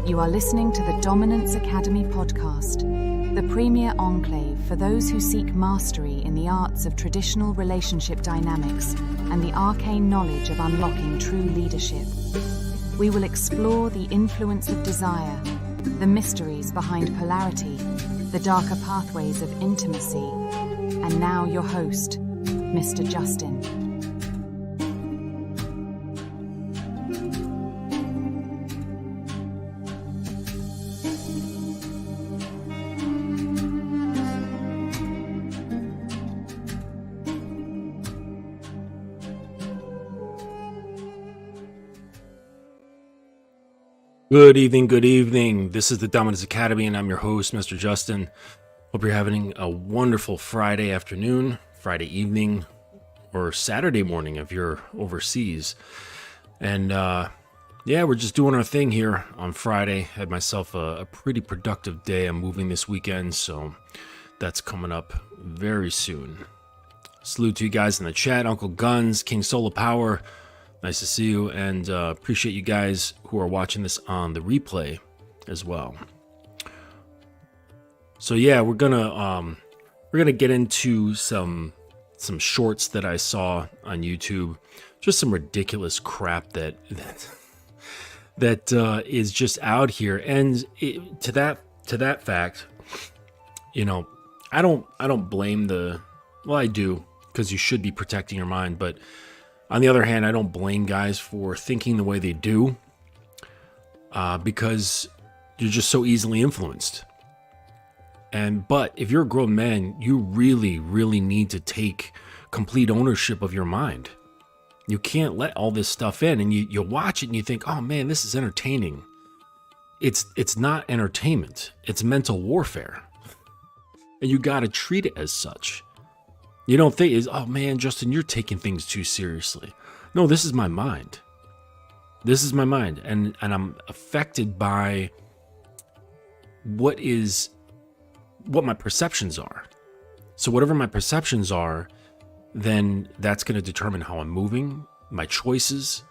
You are listening to the Dominance Academy podcast, the premier enclave for those who seek mastery in the arts of traditional relationship dynamics and the arcane knowledge of unlocking true leadership. We will explore the influence of desire, the mysteries behind polarity, the darker pathways of intimacy. And now your host, Mr. Justin. Good evening. This is the Dominance Academy, and I'm your host, Mr. Justin. Hope you're having a wonderful Friday afternoon, Friday evening, or Saturday morning if you're overseas. And we're just doing our thing here on Friday. Had myself a pretty productive day. I'm moving this weekend, so that's coming up very soon. Salute to you guys in the chat, Uncle Guns, King Solar Power. Nice to see you, and appreciate you guys who are watching this on the replay as well. So yeah, we're gonna get into some shorts that I saw on YouTube, just some ridiculous crap that is just out here, and to that fact, you know, I don't blame I do, because you should be protecting your mind, but on the other hand, I don't blame guys for thinking the way they do, because you're just so easily influenced. But if you're a grown man, you really, really need to take complete ownership of your mind. You can't let all this stuff in, and you watch it and you think, oh man, this is entertaining. It's not entertainment. It's mental warfare. And you got to treat it as such. You don't think, oh man, Justin, you're taking things too seriously. No, this is my mind. This is my mind. And I'm affected by what my perceptions are. So whatever my perceptions are, then that's going to determine how I'm moving, my choices,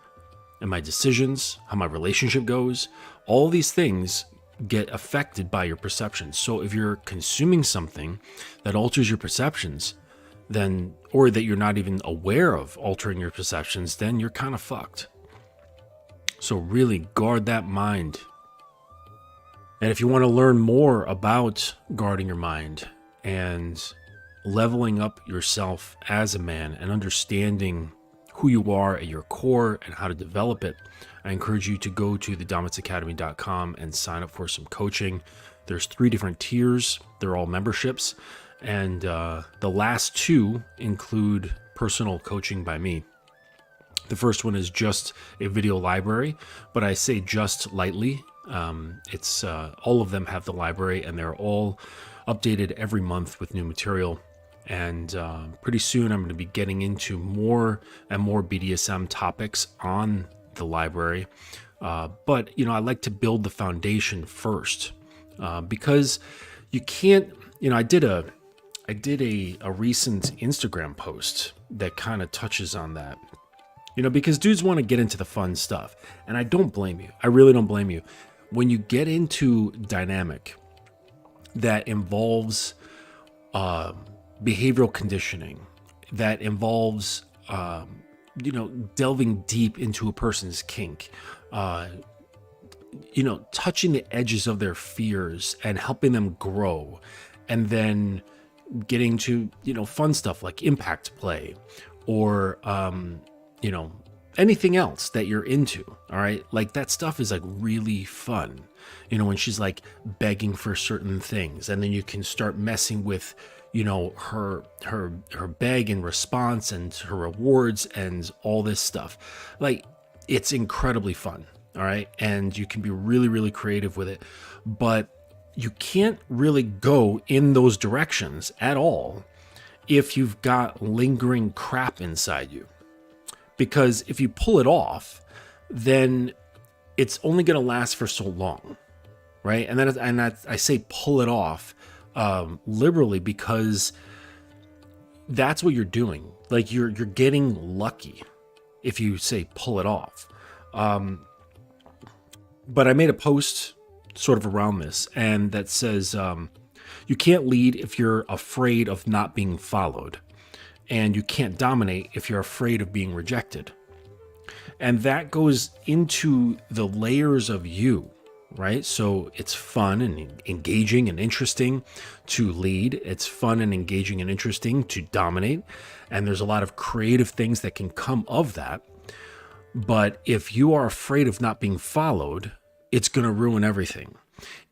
and my decisions, how my relationship goes. All these things get affected by your perceptions. So if you're consuming something that alters your perceptions, then, or that you're not even aware of altering your perceptions, then you're kind of fucked. So really guard that mind. And if you want to learn more about guarding your mind and leveling up yourself as a man and understanding who you are at your core and how to develop it, I encourage you to go to thedominancecademy.com and sign up for some coaching. There's 3 different tiers. They're all memberships. And the last 2 include personal coaching by me. The first one is just a video library, but I say just lightly. It's all of them have the library, and they're all updated every month with new material. And pretty soon I'm going to be getting into more and more BDSM topics on the library. But, I like to build the foundation first, because you can't, I did a recent Instagram post that kind of touches on that, because dudes want to get into the fun stuff, and I don't blame you. I really don't blame you. When you get into dynamic that involves behavioral conditioning, that involves delving deep into a person's kink, touching the edges of their fears and helping them grow, and then getting to, fun stuff like impact play or, anything else that you're into. All right. Like that stuff is like really fun, when she's like begging for certain things, and then you can start messing with, her beg and response and her rewards and all this stuff. Like it's incredibly fun. All right. And you can be really, really creative with it, but you can't really go in those directions at all if you've got lingering crap inside you. Because if you pull it off, then it's only going to last for so long, right? And I say pull it off liberally, because that's what you're doing. Like you're getting lucky if you say pull it off. But I made a post sort of around this, and that says you can't lead if you're afraid of not being followed, and you can't dominate if you're afraid of being rejected. And that goes into the layers of you, right? So it's fun and engaging and interesting to lead. It's fun and engaging and interesting to dominate. And there's a lot of creative things that can come of that. But if you are afraid of not being followed, it's going to ruin everything.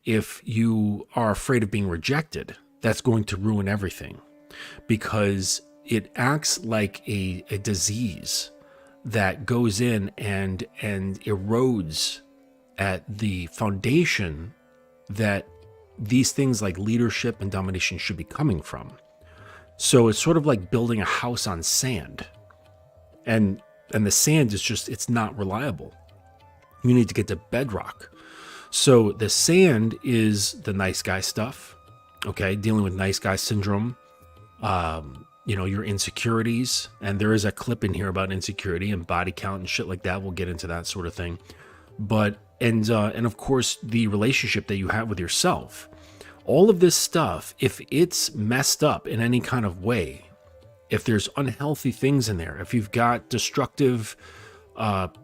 If you are afraid of being rejected, that's going to ruin everything, because it acts like a disease that goes in and erodes at the foundation that these things like leadership and domination should be coming from. So it's sort of like building a house on sand, and the sand is just, it's not reliable. You need to get to bedrock. So the sand is the nice guy stuff, okay? Dealing with nice guy syndrome, your insecurities. And there is a clip in here about insecurity and body count and shit like that. We'll get into that sort of thing. But, and of course, the relationship that you have with yourself. All of this stuff, if it's messed up in any kind of way, if there's unhealthy things in there, if you've got destructive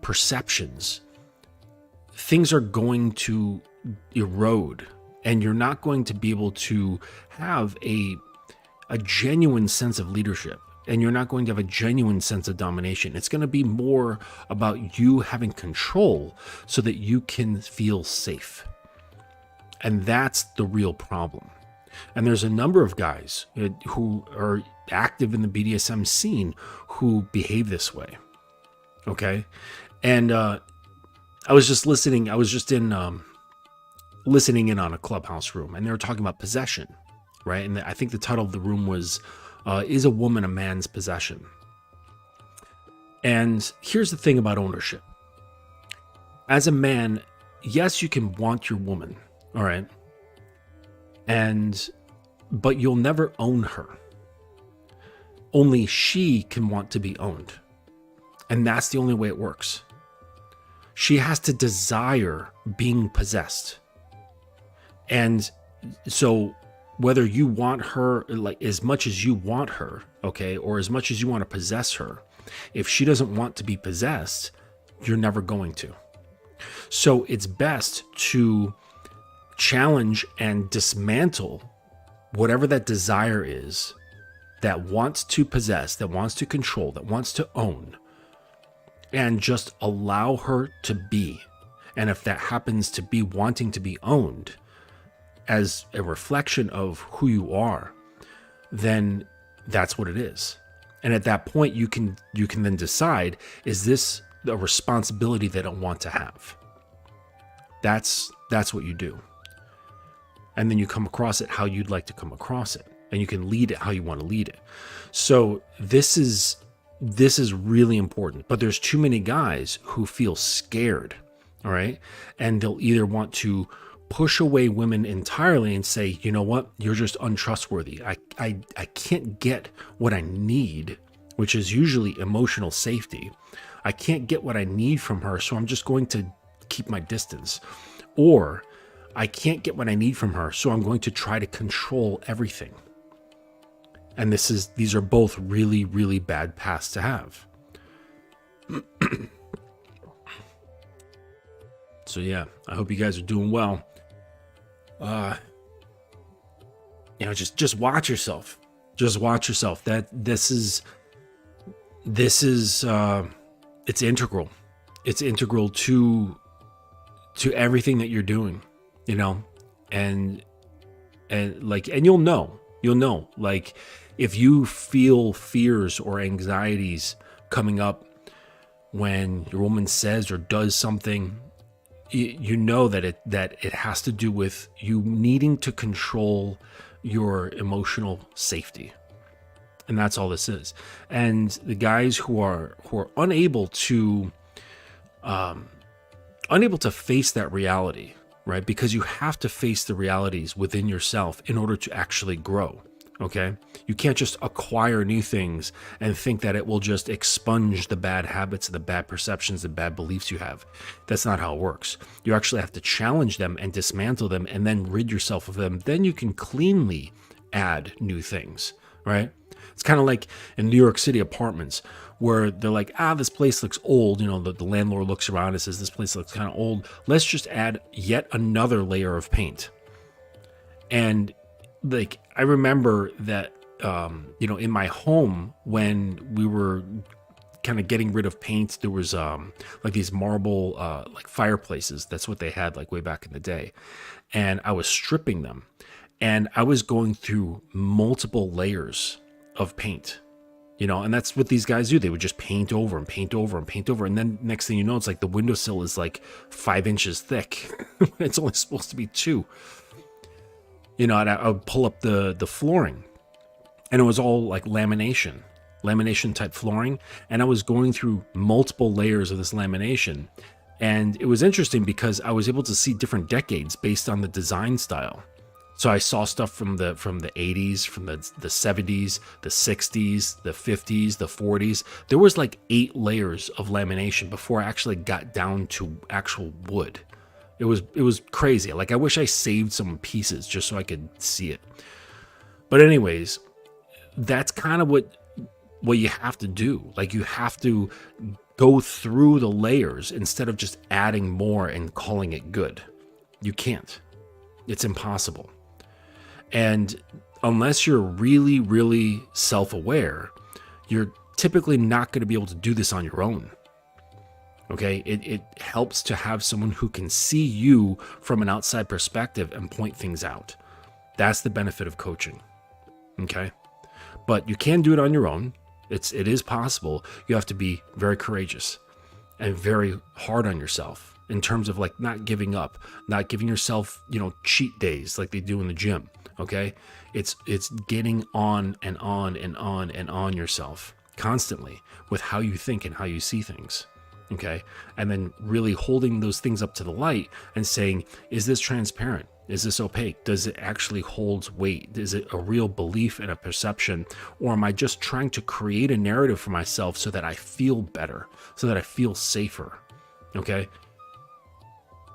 perceptions, things are going to erode, and you're not going to be able to have a genuine sense of leadership, and you're not going to have a genuine sense of domination. It's going to be more about you having control so that you can feel safe. And that's the real problem. And there's a number of guys who are active in the BDSM scene who behave this way. Okay. And I was just listening. I was just in listening in on a Clubhouse room, and they were talking about possession, right? And I think the title of the room was, is a woman a man's possession? And here's the thing about ownership. As a man, yes, you can want your woman, all right? But you'll never own her. Only she can want to be owned. And that's the only way it works. She has to desire being possessed. And so whether you want her like as much as you want her, okay, or as much as you want to possess her, if she doesn't want to be possessed, you're never going to. So it's best to challenge and dismantle whatever that desire is that wants to possess, that wants to control, that wants to own, and just allow her to be. And if that happens to be wanting to be owned as a reflection of who you are, then that's what it is. And at that point, you can then decide, is this a responsibility that I want to have? That's what you do. And then you come across it how you'd like to come across it, and you can lead it how you want to lead it. So this is really important. But there's too many guys who feel scared, all right? And they'll either want to push away women entirely and say, you know what, you're just untrustworthy. I can't get what I need, which is usually emotional safety. I can't get what I need from her, so I'm just going to keep my distance. Or I can't get what I need from her, so I'm going to try to control everything. And these are both really, really bad paths to have. So yeah, I hope you guys are doing well. Just watch yourself. Just watch yourself. This is it's integral. It's integral to everything that you're doing, and you'll know, like, if you feel fears or anxieties coming up when your woman says or does something, you know that it has to do with you needing to control your emotional safety. And that's all this is. And the guys who are unable to face that reality, right? Because you have to face the realities within yourself in order to actually grow. Okay? You can't just acquire new things and think that it will just expunge the bad habits, the bad perceptions, the bad beliefs you have. That's not how it works. You actually have to challenge them and dismantle them and then rid yourself of them. Then you can cleanly add new things, right? It's kind of like in New York City apartments where they're like, this place looks old. You know, the landlord looks around and says, this place looks kind of old. Let's just add yet another layer of paint. And like, I remember that, in my home, when we were kind of getting rid of paint, there was like these marble like fireplaces. That's what they had like way back in the day. And I was stripping them and I was going through multiple layers of paint, and that's what these guys do. They would just paint over and paint over and paint over. And then next thing you know, it's like the windowsill is like 5 inches thick. It's only supposed to be 2. And I would pull up the flooring and it was all like lamination type flooring. And I was going through multiple layers of this lamination. And it was interesting because I was able to see different decades based on the design style. So I saw stuff from the 80s, from the 70s, the 60s, the 50s, the 40s. There was like 8 layers of lamination before I actually got down to actual wood. It was crazy. Like, I wish I saved some pieces just so I could see it. But anyways, that's kind of what you have to do. Like, you have to go through the layers instead of just adding more and calling it good. You can't. It's impossible. And unless you're really, really self-aware, you're typically not going to be able to do this on your own. Okay, it helps to have someone who can see you from an outside perspective and point things out. That's the benefit of coaching. Okay, but you can do it on your own. It is possible. You have to be very courageous and very hard on yourself in terms of like not giving up, not giving yourself, cheat days like they do in the gym. Okay, it's getting on and on and on and on yourself constantly with how you think and how you see things. Okay, and then really holding those things up to the light and saying, is this transparent? Is this opaque? Does it actually hold weight? Is it a real belief and a perception? Or am I just trying to create a narrative for myself so that I feel better, so that I feel safer? Okay,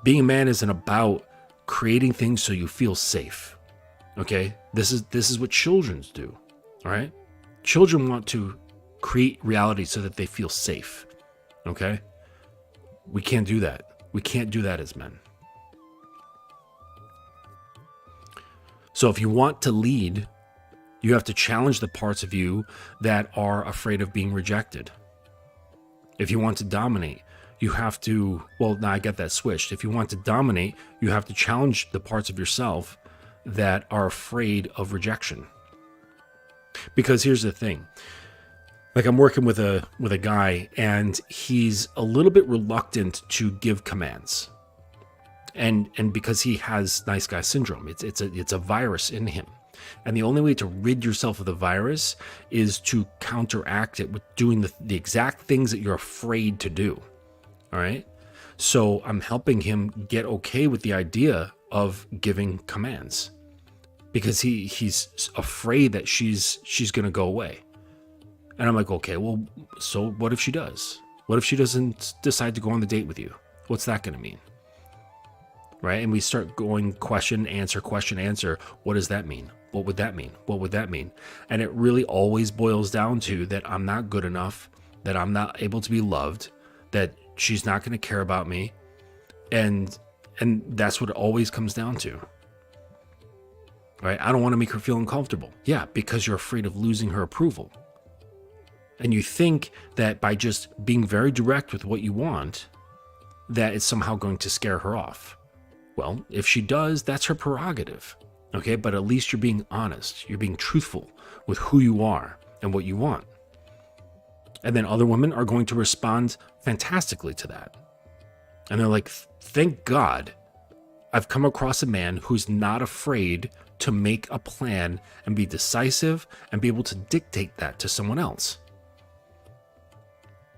being a man isn't about creating things so you feel safe. Okay, this is what children do. All right, children want to create reality so that they feel safe. Okay, we can't do that. We can't do that as men. So if you want to lead, you have to challenge the parts of you that are afraid of being rejected. If you want to dominate, you have to, now I get that switched. If you want to dominate, you have to challenge the parts of yourself that are afraid of rejection. Because here's the thing. Like, I'm working with a guy and he's a little bit reluctant to give commands. And because he has nice guy syndrome, it's a virus in him. And the only way to rid yourself of the virus is to counteract it with doing the exact things that you're afraid to do. All right. So I'm helping him get okay with the idea of giving commands because he's afraid that she's going to go away. And I'm like, okay, well, so what if she does? What if she doesn't decide to go on the date with you? What's that going to mean? Right? And we start going question, answer. What does that mean? What would that mean? What would that mean? And it really always boils down to that I'm not good enough, that I'm not able to be loved, that she's not going to care about me. And that's what it always comes down to. Right? I don't want to make her feel uncomfortable. Yeah, because you're afraid of losing her approval. And you think that by just being very direct with what you want, that it's somehow going to scare her off. Well, if she does, that's her prerogative. Okay, but at least you're being honest. You're being truthful with who you are and what you want. And then other women are going to respond fantastically to that. And they're like, thank God I've come across a man who's not afraid to make a plan and be decisive and be able to dictate that to someone else.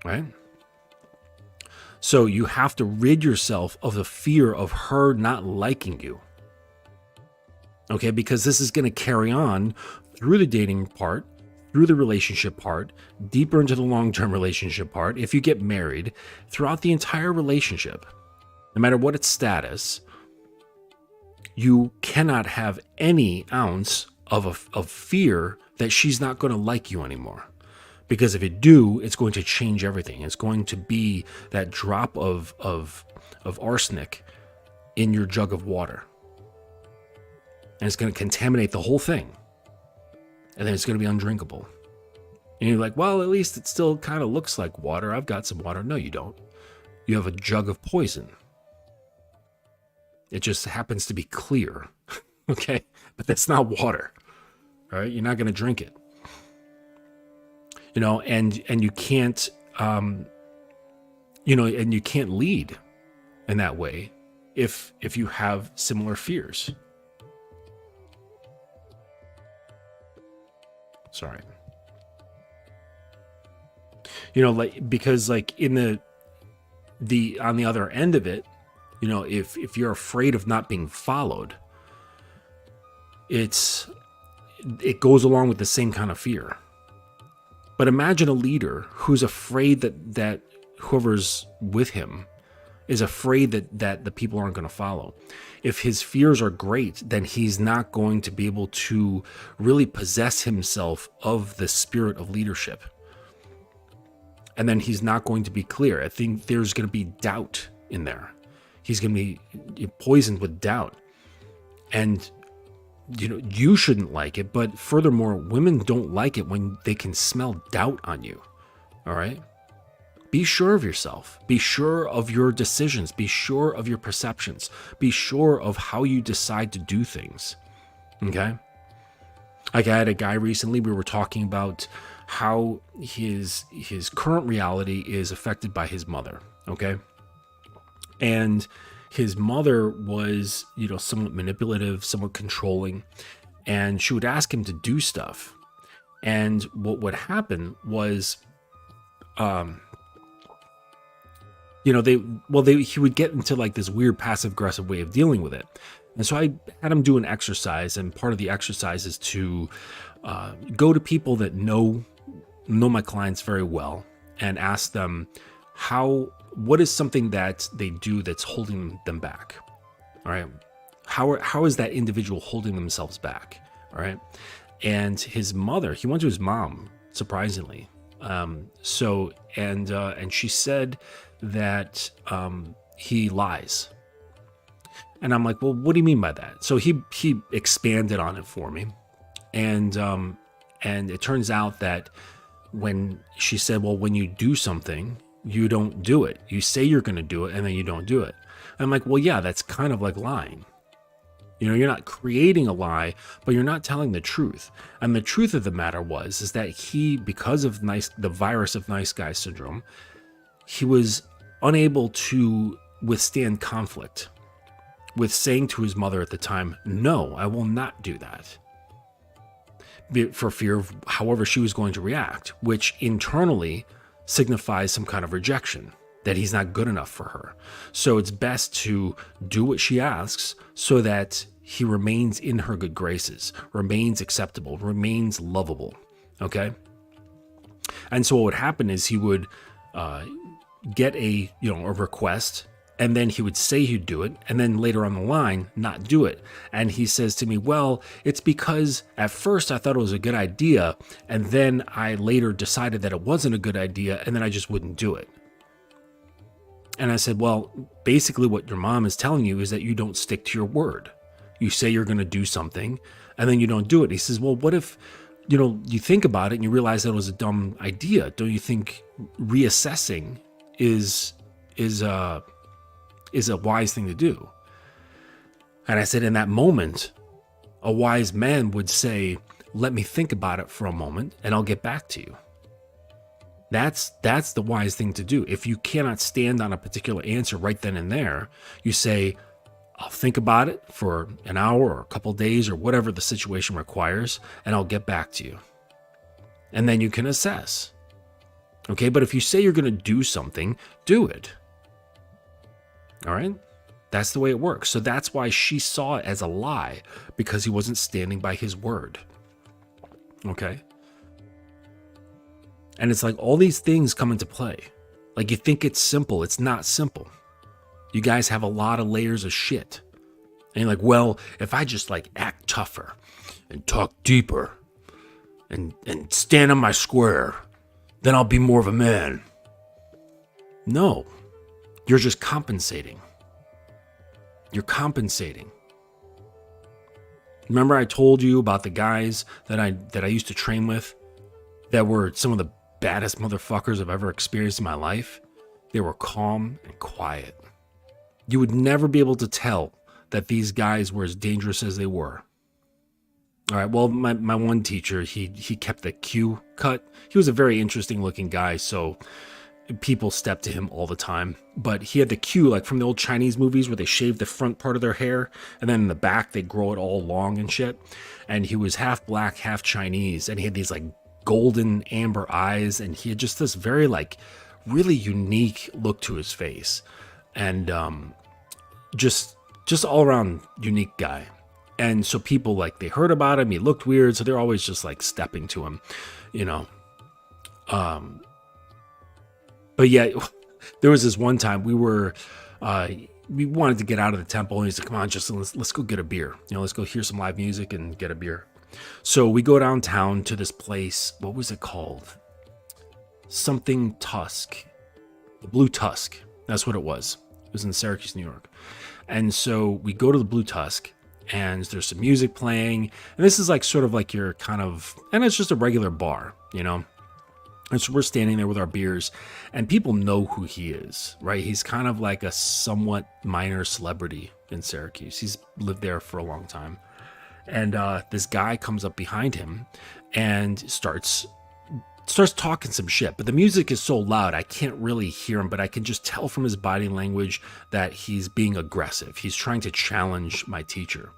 Right? So you have to rid yourself of the fear of her not liking you. Okay, because this is going to carry on through the dating part, through the relationship part, deeper into the long-term relationship part, if you get married, throughout the entire relationship, no matter what its status, you cannot have any ounce of fear that she's not going to like you anymore. Because if you do, it's going to change everything. It's going to be that drop of arsenic in your jug of water. And it's going to contaminate the whole thing. And then it's going to be undrinkable. And you're like, well, at least it still kind of looks like water. I've got some water. No, you don't. You have a jug of poison. It just happens to be clear. Okay? But that's not water. All right? You're not going to drink it. You know, and you can't, and you can't lead in that way if you have similar fears. Sorry. You know, like, because like in the on the other end of it, you know, if you're afraid of not being followed, it goes along with the same kind of fear. But imagine a leader who's afraid that whoever's with him is afraid that the people aren't going to follow. If his fears are great, then he's not going to be able to really possess himself of the spirit of leadership. And then he's not going to be clear. I think there's going to be doubt in there. He's going to be poisoned with doubt. And you know, you shouldn't like it, but furthermore, women don't like it when they can smell doubt on you. All right? Be sure of yourself. Be sure of your decisions. Be sure of your perceptions. Be sure of how you decide to do things. Okay? Like I had a guy recently, we were talking about how his current reality is affected by his mother. Okay? And his mother was, you know, somewhat manipulative, somewhat controlling, and she would ask him to do stuff. And what would happen was, he would get into like this weird passive aggressive way of dealing with it. And so I had him do an exercise, and part of the exercise is to go to people that know my clients very well and ask them what is something that they do that's holding them back? All right. How is that individual holding themselves back? All right. And his mother, he went to his mom, surprisingly. And she said that he lies. And I'm like, well, what do you mean by that? So he expanded on it for me. And it turns out that when she said, well, when you do something, you don't do it. You say you're going to do it and then you don't do it. And I'm like, well, yeah, that's kind of like lying. You know, you're not creating a lie, but you're not telling the truth. And the truth of the matter is that he, because of the virus of nice guy syndrome, he was unable to withstand conflict with saying to his mother at the time, no, I will not do that. For fear of however she was going to react, which internally signifies some kind of rejection, that he's not good enough for her. So it's best to do what she asks so that he remains in her good graces, remains acceptable, remains lovable. Okay? And so what would happen is he would get a request, and then he would say he'd do it, and then later on the line, not do it. And he says to me, well, it's because at first I thought it was a good idea, and then I later decided that it wasn't a good idea, and then I just wouldn't do it. And I said, well, basically what your mom is telling you is that you don't stick to your word. You say you're going to do something, and then you don't do it. He says, well, what if, you think about it and you realize that it was a dumb idea? Don't you think reassessing is a wise thing to do? And I said, in that moment, a wise man would say, let me think about it for a moment and I'll get back to you. That's the wise thing to do. If you cannot stand on a particular answer right then and there, you say, I'll think about it for an hour or a couple days or whatever the situation requires, and I'll get back to you. And then you can assess. Okay, but if you say you're going to do something, do it. All right? That's the way it works. So that's why she saw it as a lie, because he wasn't standing by his word. Okay. And it's like all these things come into play. Like you think it's simple. It's not simple. You guys have a lot of layers of shit. And you're like, well, if I just like act tougher and talk deeper and stand on my square, then I'll be more of a man. No, you're just compensating. You're compensating. Remember I told you about the guys that I used to train with that were some of the baddest motherfuckers I've ever experienced in my life? They were calm and quiet. You would never be able to tell that these guys were as dangerous as they were. All right, well, my one teacher, he kept the Q cut. He was a very interesting looking guy, so people stepped to him all the time. But he had the Q, like from the old Chinese movies where they shave the front part of their hair, and then in the back they grow it all long and shit. And he was half black, half Chinese, and he had these like golden amber eyes, and he had just this very like really unique look to his face. And just all around unique guy. And so people like, they heard about him, he looked weird, so they're always just like stepping to him, you know. But yeah, there was this one time we wanted to get out of the temple, and he's like, come on, Justin, let's go get a beer. You know, let's go hear some live music and get a beer. So we go downtown to this place. What was it called? Something Tusk. The Blue Tusk. That's what it was. It was in Syracuse, New York. And so we go to the Blue Tusk, and there's some music playing. And this is like sort of like your kind of, and it's just a regular bar, you know. And so we're standing there with our beers, and people know who he is, right? He's kind of like a somewhat minor celebrity in Syracuse. He's lived there for a long time. And this guy comes up behind him and starts talking some shit, but the music is so loud I can't really hear him, but I can just tell from his body language that he's being aggressive. He's trying to challenge my teacher.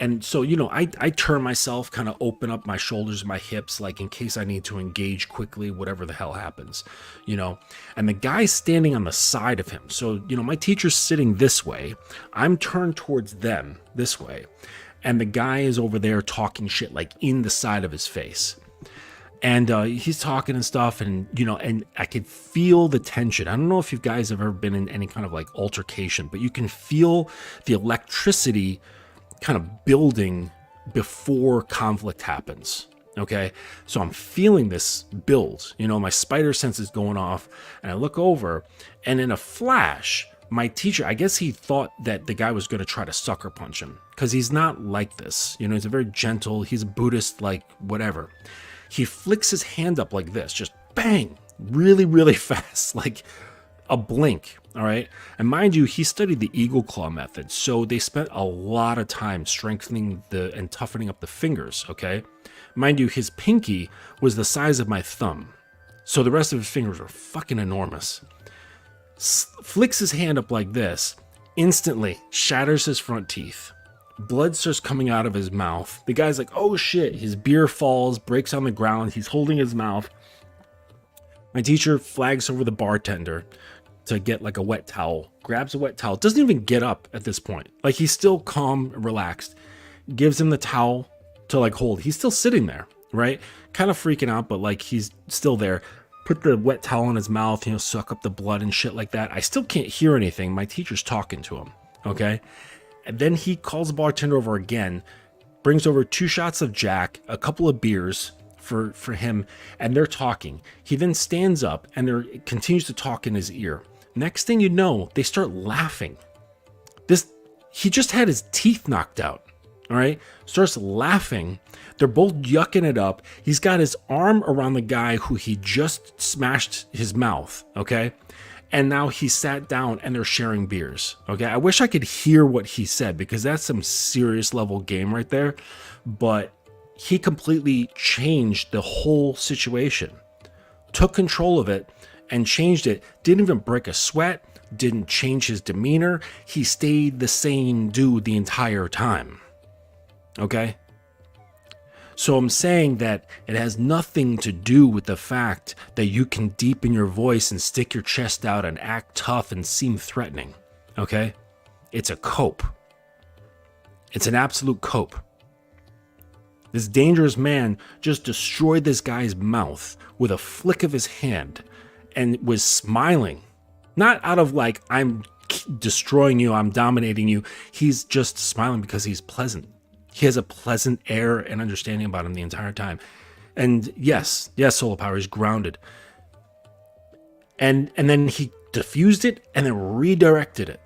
And so, you know, I turn myself, kind of open up my shoulders, my hips, like in case I need to engage quickly, whatever the hell happens, you know. And the guy's standing on the side of him. So, you know, my teacher's sitting this way. I'm turned towards them this way. And the guy is over there talking shit, like in the side of his face. And he's talking and stuff, and, you know, and I could feel the tension. I don't know if you guys have ever been in any kind of like altercation, but you can feel the electricity kind of building before conflict happens. Okay. So I'm feeling this build, you know, my spider sense is going off, and I look over, and in a flash, my teacher, I guess he thought that the guy was going to try to sucker punch him, because he's not like this. You know, he's a very gentle, he's a Buddhist, like whatever. He flicks his hand up like this, just bang, really, really fast, like a blink. All right. And mind you, he studied the Eagle Claw method. So they spent a lot of time strengthening and toughening up the fingers. Okay. Mind you, his pinky was the size of my thumb. So the rest of his fingers were fucking enormous. Flicks his hand up like this, instantly shatters his front teeth. Blood starts coming out of his mouth. The guy's like, oh shit. His beer falls, breaks on the ground. He's holding his mouth. My teacher flags over the bartender to get like a wet towel, grabs a wet towel, doesn't even get up at this point. Like he's still calm and relaxed, gives him the towel to like hold. He's still sitting there, right? Kind of freaking out, but like he's still there. Put the wet towel in his mouth, you know, suck up the blood and shit like that. I still can't hear anything. My teacher's talking to him, okay? And then he calls the bartender over again, brings over 2 shots of Jack, a couple of beers for him, and they're talking. He then stands up and continues to talk in his ear. Next thing you know, they start laughing. He just had his teeth knocked out. All right. Starts laughing. They're both yucking it up. He's got his arm around the guy who he just smashed his mouth. Okay. And now he sat down and they're sharing beers. Okay. I wish I could hear what he said, because that's some serious level game right there. But he completely changed the whole situation, took control of it and changed it. Didn't even break a sweat, didn't change his demeanor. He stayed the same dude the entire time. Okay? So I'm saying that it has nothing to do with the fact that you can deepen your voice and stick your chest out and act tough and seem threatening. Okay? It's a cope. It's an absolute cope. This dangerous man just destroyed this guy's mouth with a flick of his hand and was smiling. Not out of like, I'm destroying you, I'm dominating you. He's just smiling because he's pleasant. He has a pleasant air and understanding about him the entire time. And yes, solar power is grounded. And then he diffused it and then redirected it.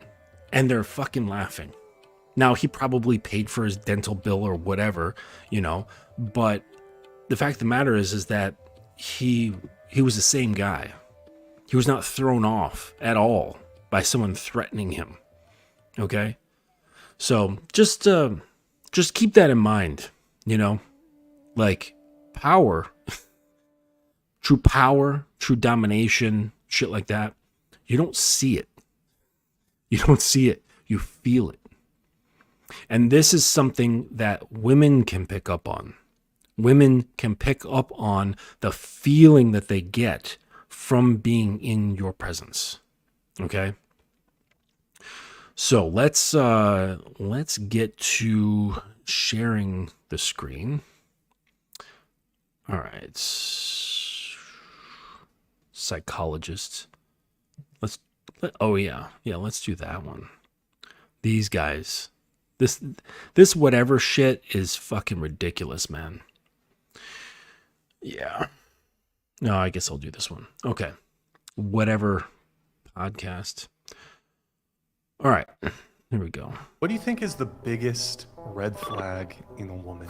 And they're fucking laughing. Now, he probably paid for his dental bill or whatever, you know, but the fact of the matter is that he was the same guy. He was not thrown off at all by someone threatening him. Okay? So just keep that in mind, you know, like power, true domination, shit like that. You don't see it. You don't see it. You feel it. And this is something that women can pick up on. Women can pick up on the feeling that they get from being in your presence. Okay? So let's get to sharing the screen. All right. Psychologist. Let's do that one. These guys. This whatever shit is fucking ridiculous, man. Yeah. No, I guess I'll do this one. Okay. Whatever podcast. All right. Here we go. What do you think is the biggest red flag in a woman?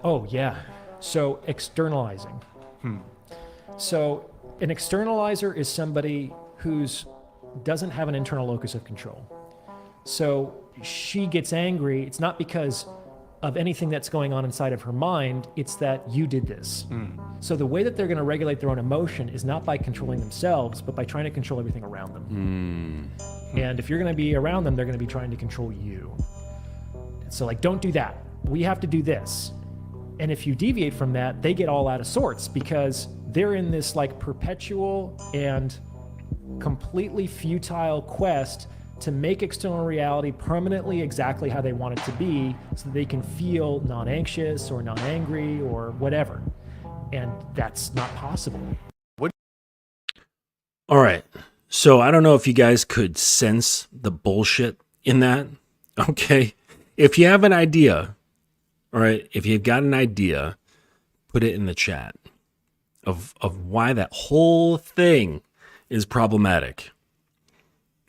Oh, yeah. So externalizing. So an externalizer is somebody who's doesn't have an internal locus of control. So she gets angry. It's not because of anything that's going on inside of her mind. It's that you did this. So the way that they're going to regulate their own emotion is not by controlling themselves, but by trying to control everything around them. And if you're going to be around them, they're going to be trying to control you. So like, don't do that. We have to do this. And if you deviate from that, they get all out of sorts because they're in this like perpetual and completely futile quest to make external reality permanently exactly how they want it to be so that they can feel non-anxious or non-angry or whatever. And that's not possible. All right. So I don't know if you guys could sense the bullshit in that. Okay. If you have an idea, all right, if you've got an idea, put it in the chat of why that whole thing is problematic.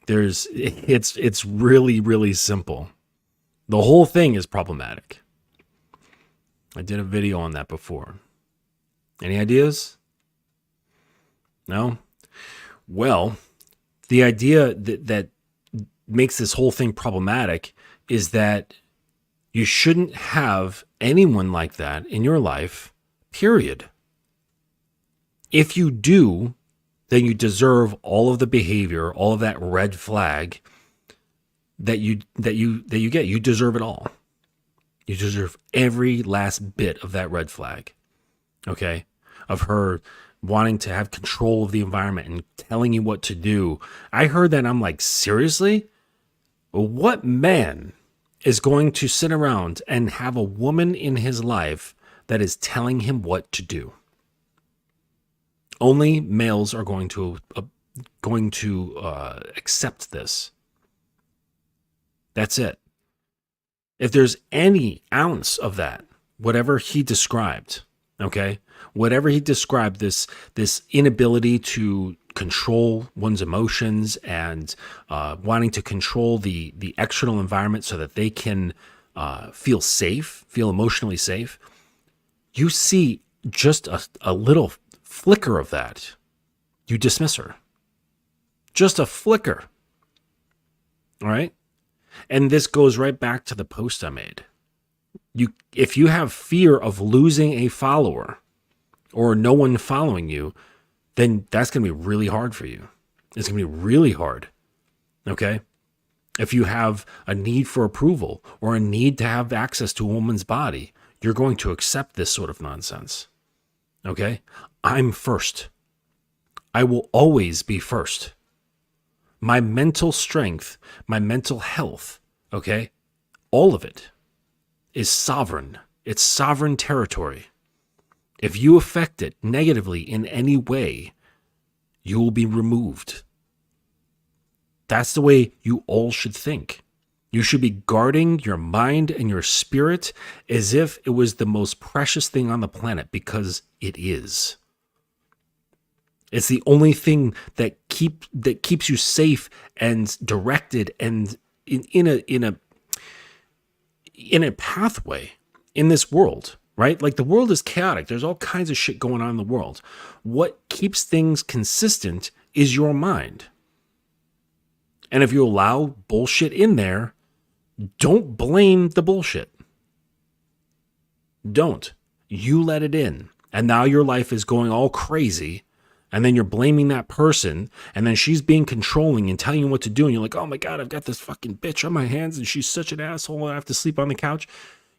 It's really, really simple. The whole thing is problematic. I did a video on that before. Any ideas? No? Well, the idea that makes this whole thing problematic is that you shouldn't have anyone like that in your life, period. If you do, then you deserve all of the behavior, all of that red flag that you get. You deserve it all. You deserve every last bit of that red flag. Okay? Of her wanting to have control of the environment and telling you what to do. I heard that and I'm like, seriously? What man is going to sit around and have a woman in his life that is telling him what to do? Only males are going to accept this. That's it. If there's any ounce of that, whatever he described, okay, whatever he described, this inability to control one's emotions and wanting to control the external environment so that they can feel safe, feel emotionally safe, you see just a little flicker of that, you dismiss her. Just a flicker. All right? And this goes right back to the post I made. If you have fear of losing a follower or no one following you, then that's going to be really hard for you. It's going to be really hard. Okay? If you have a need for approval or a need to have access to a woman's body, you're going to accept this sort of nonsense. Okay? I'm first. I will always be first. My mental strength, my mental health, okay? All of it is sovereign It's sovereign territory. If you affect it negatively in any way, you will be removed. That's the way you all should think. You should be guarding your mind and your spirit as if it was the most precious thing on the planet, because it is. It's the only thing that keeps you safe and directed and in a pathway in this world, right? Like, the world is chaotic. There's all kinds of shit going on in the world. What keeps things consistent is your mind. And if you allow bullshit in there, don't blame the bullshit. Don't. You let it in. And now your life is going all crazy. And then you're blaming that person. And then she's being controlling and telling you what to do. And you're like, oh my God, I've got this fucking bitch on my hands and she's such an asshole. I have to sleep on the couch.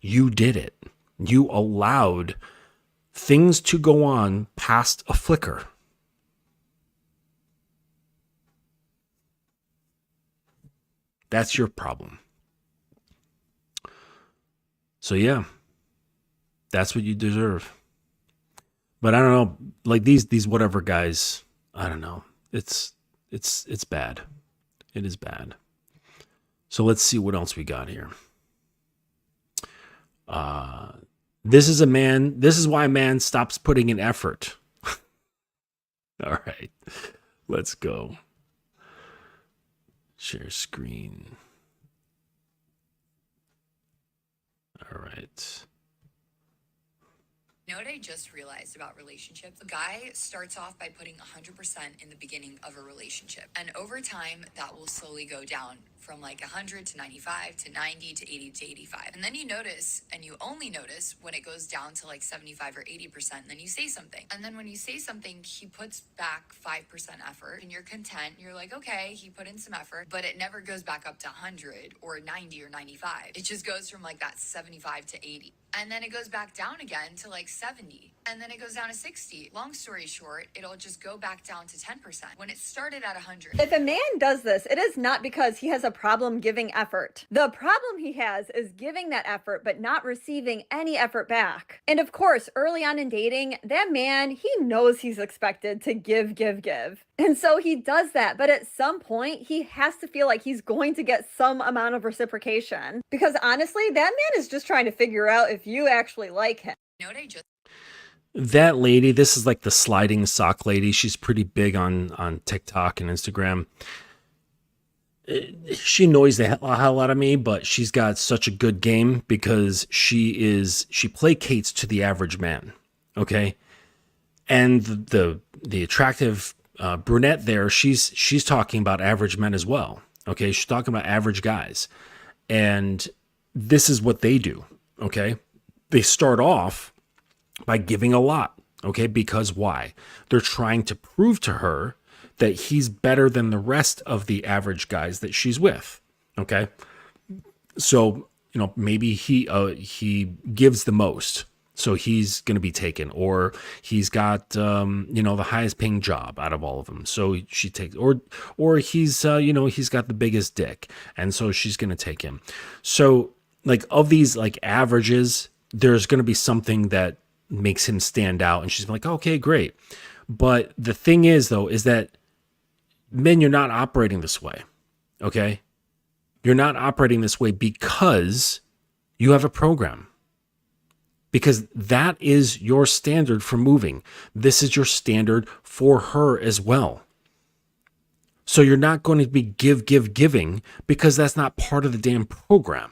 You did it. You allowed things to go on past a flicker. That's your problem. So yeah, that's what you deserve. But I don't know, like these whatever guys, I don't know. It's bad. It is bad. So let's see what else we got here. This is why a man stops putting in effort. All right, let's go. Share screen. All right. You know what I just realized about relationships? A guy starts off by putting 100% in the beginning of a relationship. And over time, that will slowly go down from like 100 to 95 to 90 to 80 to 85. And then you notice, and you only notice when it goes down to like 75 or 80%, and then you say something. And then when you say something, he puts back 5% effort and you're content. You're like, okay, he put in some effort, but it never goes back up to 100 or 90 or 95. It just goes from like that 75 to 80. And then it goes back down again to like 70. And then it goes down to 60. Long story short, it'll just go back down to 10% when it started at 100. If a man does this, it is not because he has a problem giving effort. The problem he has is giving that effort, but not receiving any effort back. And of course, early on in dating, that man, he knows he's expected to give. And so he does that. But at some point, he has to feel like he's going to get some amount of reciprocation. Because honestly, that man is just trying to figure out if you actually like him. You know what I just That lady, this is like the sliding sock lady. She's pretty big on TikTok and Instagram. She annoys the hell out of me, but she's got such a good game because she placates to the average man. Okay. And the attractive brunette there, she's talking about average men as well. Okay. She's talking about average guys. And this is what they do. Okay. They start off by giving a lot. Okay. Because why? They're trying to prove to her that he's better than the rest of the average guys that she's with. Okay. So, maybe he gives the most. So he's going to be taken, or he's got, the highest paying job out of all of them. So she takes, or he's, he's got the biggest dick. And so she's going to take him. So like of these like averages, there's going to be something that makes him stand out. And she's like, okay, great. But the thing is though, is that men, you're not operating this way. Okay. You're not operating this way because you have a program. Because that is your standard for moving. This is your standard for her as well. So you're not going to be giving because that's not part of the damn program.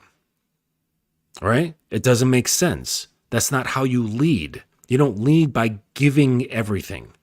All right? It doesn't make sense. That's not how you lead. You don't lead by giving everything.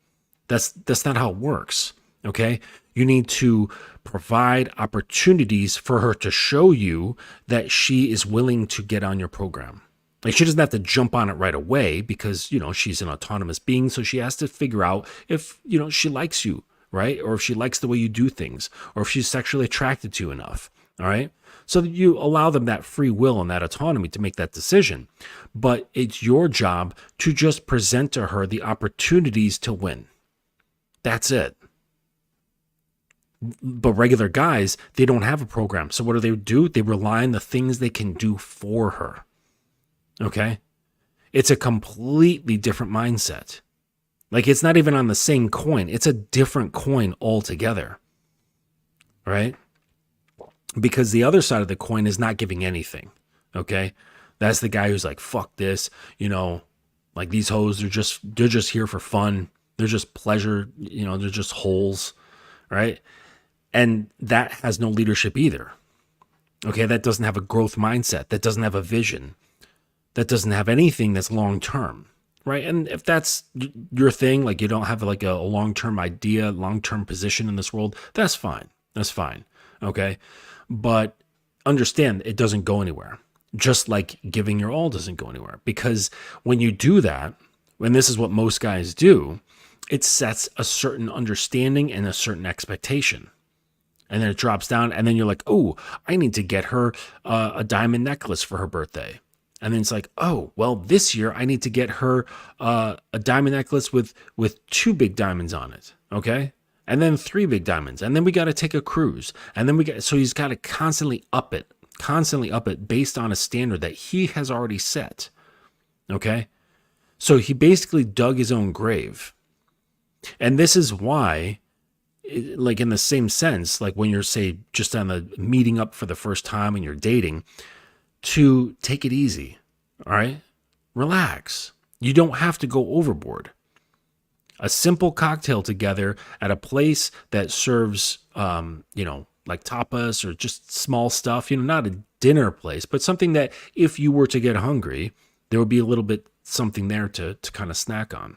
That's not how it works. Okay? You need to provide opportunities for her to show you that she is willing to get on your program. Like, she doesn't have to jump on it right away because, she's an autonomous being. So she has to figure out if, she likes you, right? Or if she likes the way you do things, or if she's sexually attracted to you enough. All right. So that you allow them that free will and that autonomy to make that decision. But it's your job to just present to her the opportunities to win. That's it. But regular guys, they don't have a program. So what do? They rely on the things they can do for her. Okay. It's a completely different mindset. Like, it's not even on the same coin. It's a different coin altogether, right? Because the other side of the coin is not giving anything, okay? That's the guy who's like, fuck this, like these hoes, they're just here for fun. They're just pleasure, they're just holes, right? And that has no leadership either, okay? That doesn't have a growth mindset. That doesn't have a vision. That doesn't have anything that's long-term, right? And if that's your thing, like you don't have like a long-term idea, long-term position in this world, that's fine. That's fine, okay? But understand it doesn't go anywhere. Just like giving your all doesn't go anywhere. Because when you do that, and this is what most guys do, it sets a certain understanding and a certain expectation. And then it drops down, and then you're like, oh, I need to get her a diamond necklace for her birthday. And then it's like, oh, well, this year I need to get her a diamond necklace with 2 big diamonds on it, okay? And then 3 big diamonds. And then we got to take a cruise. And then so he's got to constantly up it based on a standard that he has already set, okay? So he basically dug his own grave. And this is why, like in the same sense, like when you're, say, just on the meeting up for the first time and you're dating, to take it easy, all right? Relax. You don't have to go overboard. A simple cocktail together at a place that serves, like tapas or just small stuff, not a dinner place, but something that if you were to get hungry, there would be a little bit something there to kind of snack on,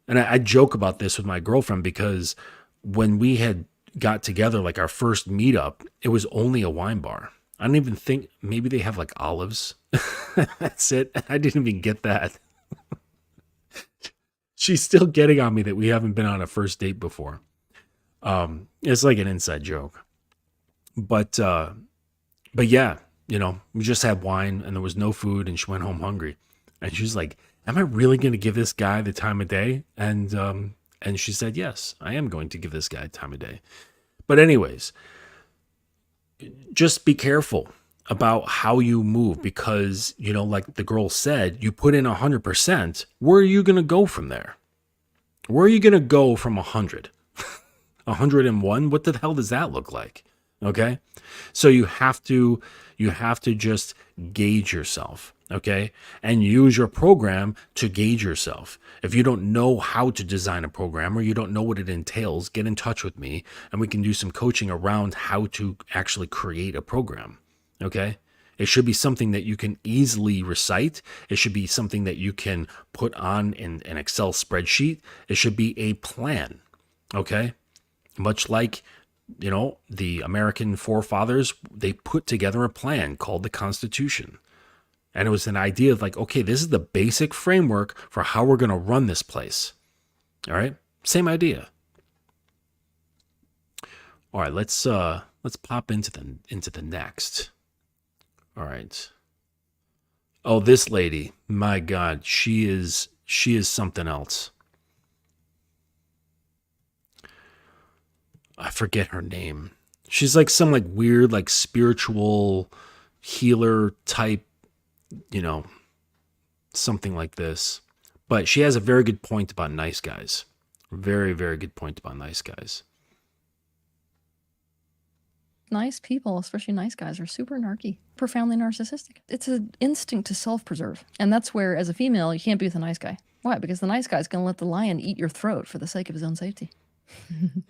And I joke about this with my girlfriend because when we had got together, like our first meetup, it was only a wine bar. I don't even think, maybe they have like olives. That's it. I didn't even get that. She's still getting on me that we haven't been on a first date before. It's like an inside joke. But yeah, we just had wine and there was no food and she went home hungry. And she was like, am I really going to give this guy the time of day? And she said, yes, I am going to give this guy time of day. But anyways, just be careful about how you move because, like the girl said, you put in 100%. Where are you going to go from there? Where are you going to go from 100? 101? What the hell does that look like? Okay. So you have to just gauge yourself. Okay. And use your program to gauge yourself. If you don't know how to design a program or you don't know what it entails, get in touch with me and we can do some coaching around how to actually create a program. Okay. It should be something that you can easily recite. It should be something that you can put on in an Excel spreadsheet. It should be a plan. Okay. Much like, the American forefathers, they put together a plan called the Constitution. And it was an idea of like, okay, this is the basic framework for how we're going to run this place. All right. Same idea. All right. Let's pop into the next. All right. Oh, this lady, my God, she is something else. I forget her name. She's like some like weird, like spiritual healer type, something like this. But she has a very good point about nice guys. Very, very good point about nice guys. Nice people, especially nice guys, are super narky, profoundly narcissistic. It's an instinct to self-preserve. And that's where, as a female, you can't be with a nice guy. Why? Because the nice guy's going to let the lion eat your throat for the sake of his own safety.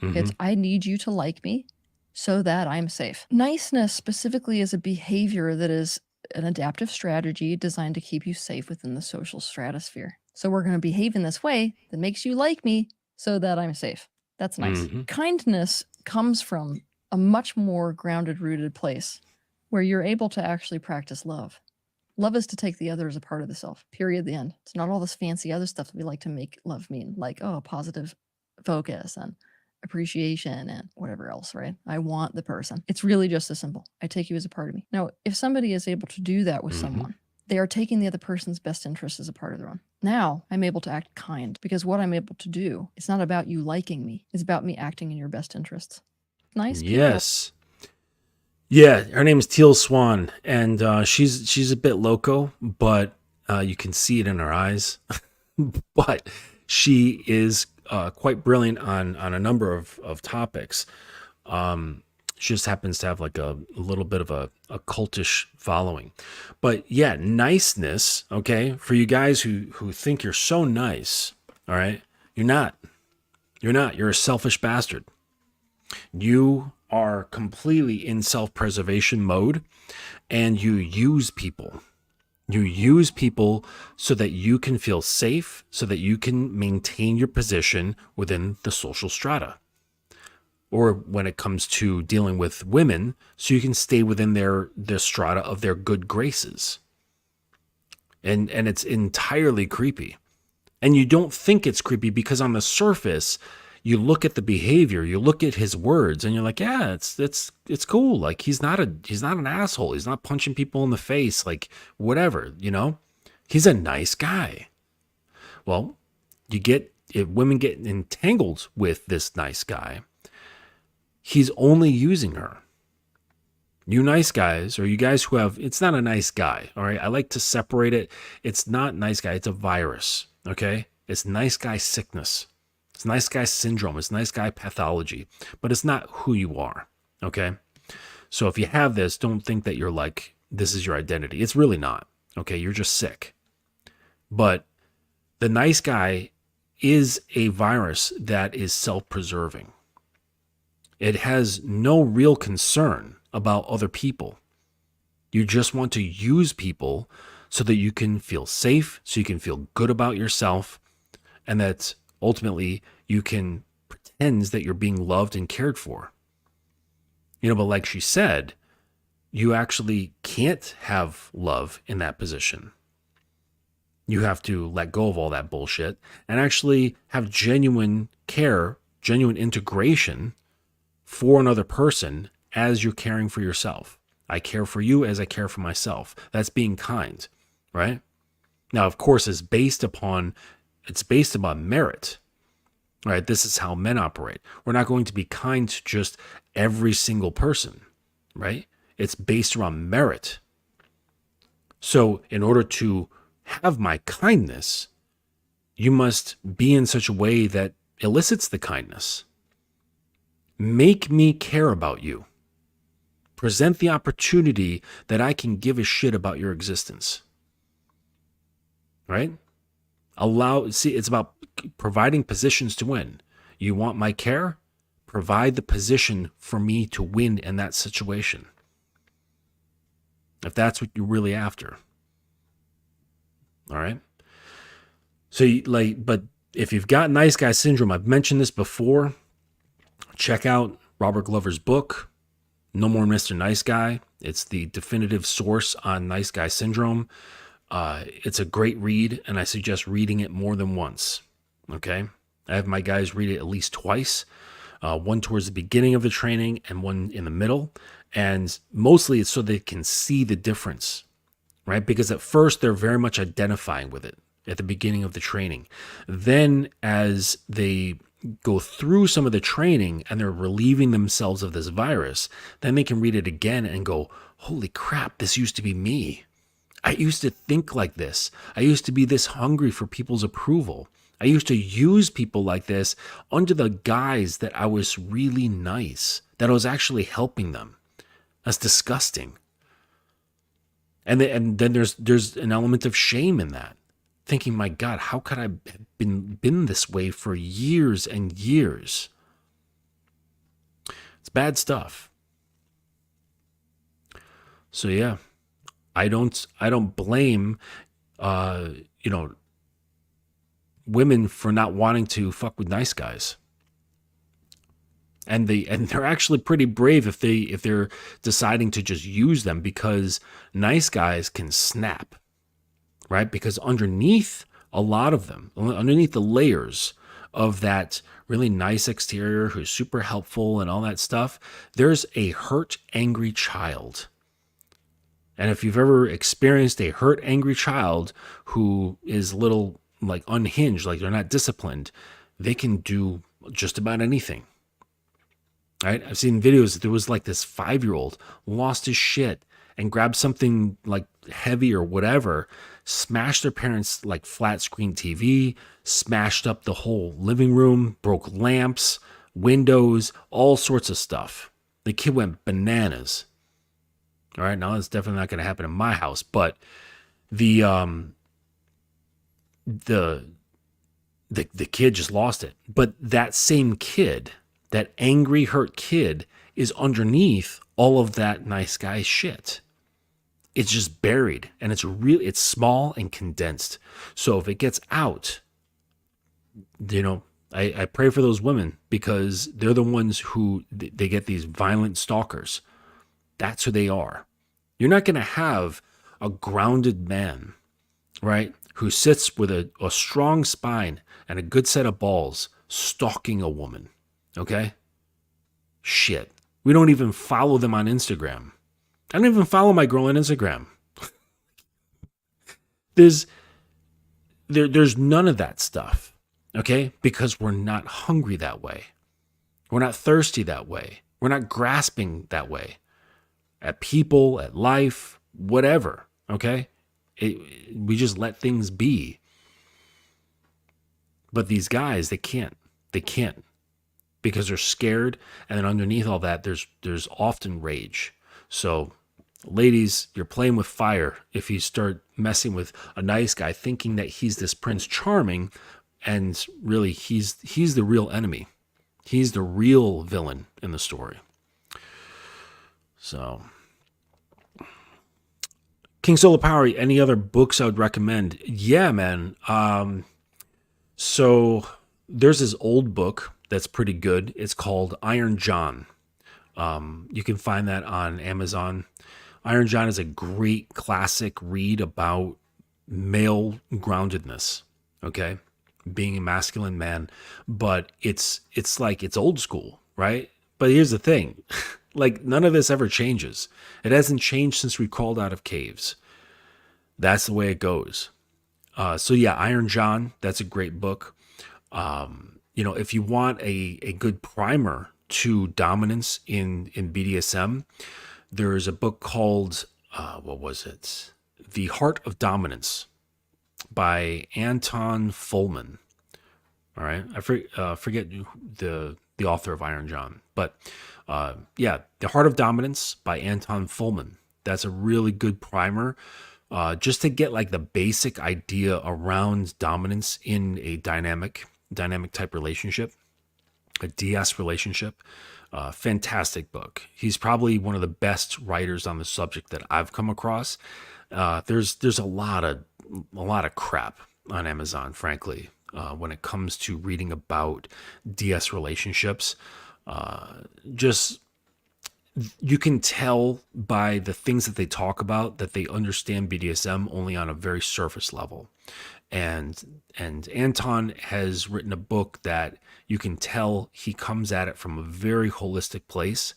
It's, I need you to like me so that I'm safe. Niceness specifically is a behavior that is an adaptive strategy designed to keep you safe within the social stratosphere. So we're going to behave in this way that makes you like me so that I'm safe. That's nice. Kindness comes from a much more grounded, rooted place where you're able to actually practice love. Love is to take the other as a part of the self, period, the end. It's not all this fancy other stuff that we like to make love mean, like, oh, positive focus and appreciation and whatever else, right? I want the person. It's really just as simple. I take you as a part of me. Now, if somebody is able to do that with someone, they are taking the other person's best interest as a part of their own. Now I'm able to act kind because what I'm able to do, it's not about you liking me. It's about me acting in your best interests. Nice people. Yes. Yeah, her name is Teal Swan, and she's a bit loco, but You can see it in her eyes, but she is quite brilliant on a number of topics. She just happens to have like a little bit of a cultish following. But yeah, niceness, okay, for you guys who think you're so nice, all right, you're not. You're not. You're a selfish bastard. You are completely in self-preservation mode, and you use people. You use people so that you can feel safe, so that you can maintain your position within the social strata. Or when it comes to dealing with women, so you can stay within their strata of their good graces. And it's entirely creepy. And you don't think it's creepy because on the surface, you look at the behavior, you look at his words, and you're like, yeah, it's cool. Like he's not an asshole. He's not punching people in the face, like whatever, you know? He's a nice guy. Well, if women get entangled with this nice guy, he's only using her. You nice guys, or you guys who have, it's not a nice guy, all right? I like to separate it. It's not nice guy, it's a virus, okay? It's nice guy sickness. It's nice guy syndrome. It's nice guy pathology, but it's not who you are, okay? So if you have this, don't think that you're like, this is your identity. It's really not, okay? You're just sick. But the nice guy is a virus that is self-preserving. It has no real concern about other people. You just want to use people so that you can feel safe, so you can feel good about yourself, and that ultimately you can pretend that you're being loved and cared for. You know, but like she said, you actually can't have love in that position. You have to let go of all that bullshit and actually have genuine care, genuine integration for another person as you're caring for yourself. I care for you as I care for myself. That's being kind, right? Now, of course, it's based upon merit, right? This is how men operate. We're not going to be kind to just every single person, right? It's based around merit. So in order to have my kindness, you must be in such a way that elicits the kindness. Make me care about you. Present the opportunity that I can give a shit about your existence. Right? It's about providing positions to win. You want my care? Provide the position for me to win in that situation. If that's what you're really after. All right? So, but if you've got nice guy syndrome, I've mentioned this before, check out Robert Glover's book, No More Mr. Nice Guy. It's the definitive source on nice guy syndrome. It's a great read, and I suggest reading it more than once. Okay? I have my guys read it at least twice, one towards the beginning of the training and one in the middle. And mostly it's so they can see the difference, right? Because at first they're very much identifying with it at the beginning of the training. Then as they go through some of the training and they're relieving themselves of this virus, then they can read it again and go, holy crap, this used to be me. I used to think like this. I used to be this hungry for people's approval. I used to use people like this under the guise that I was really nice, that I was actually helping them. That's disgusting. And then there's an element of shame in that. Thinking, my God, how could I have been this way for years and years? It's bad stuff. So yeah, I don't blame women for not wanting to fuck with nice guys. And they're actually pretty brave if they're deciding to just use them, because nice guys can snap. Right? Because underneath a lot of them, underneath the layers of that really nice exterior who's super helpful and all that stuff, there's a hurt, angry child. And if you've ever experienced a hurt, angry child who is a little like unhinged, like they're not disciplined, they can do just about anything. Right? I've seen videos that there was like this 5-year-old lost his shit, and grab something like heavy or whatever, smashed their parents' like flat screen TV, smashed up the whole living room, broke lamps, windows, all sorts of stuff. The kid went bananas. All right, now that's definitely not going to happen in my house, but the kid just lost it. But that same kid, that angry, hurt kid, is underneath all of that nice guy shit. It's just buried, and it's small and condensed. So if it gets out, I pray for those women, because they're the ones who they get these violent stalkers. That's who they are. You're not going to have a grounded man, right, who sits with a strong spine and a good set of balls stalking a woman, okay? Shit. We don't even follow them on Instagram. I don't even follow my girl on Instagram. There's none of that stuff, okay? Because we're not hungry that way. We're not thirsty that way. We're not grasping that way at people, at life, whatever, okay? We just let things be. But these guys, they can't. They can't, because they're scared, and then underneath all that, there's often rage. So, ladies, you're playing with fire if you start messing with a nice guy, thinking that he's this Prince Charming, and really he's the real enemy. He's the real villain in the story. So, King Solar Power, any other books I would recommend? Yeah, man. So there's this old book that's pretty good. It's called Iron John. You can find that on Amazon. Iron John is a great classic read about male groundedness, okay? Being a masculine man, but it's old school, right? But here's the thing. Like, none of this ever changes. It hasn't changed since we crawled out of caves. That's the way it goes. So yeah, Iron John, that's a great book. If you want a good primer to dominance in BDSM, there's a book called, The Heart of Dominance by Anton Fullman. All right. I forget the author of Iron John, but The Heart of Dominance by Anton Fullman. That's a really good primer, just to get like the basic idea around dominance in a dynamic type relationship, a DS relationship. Fantastic book. He's probably one of the best writers on the subject that I've come across. There's a lot of crap on Amazon, frankly, when it comes to reading about DS relationships. You can tell by the things that they talk about that they understand BDSM only on a very surface level. And Anton has written a book that you can tell he comes at it from a very holistic place.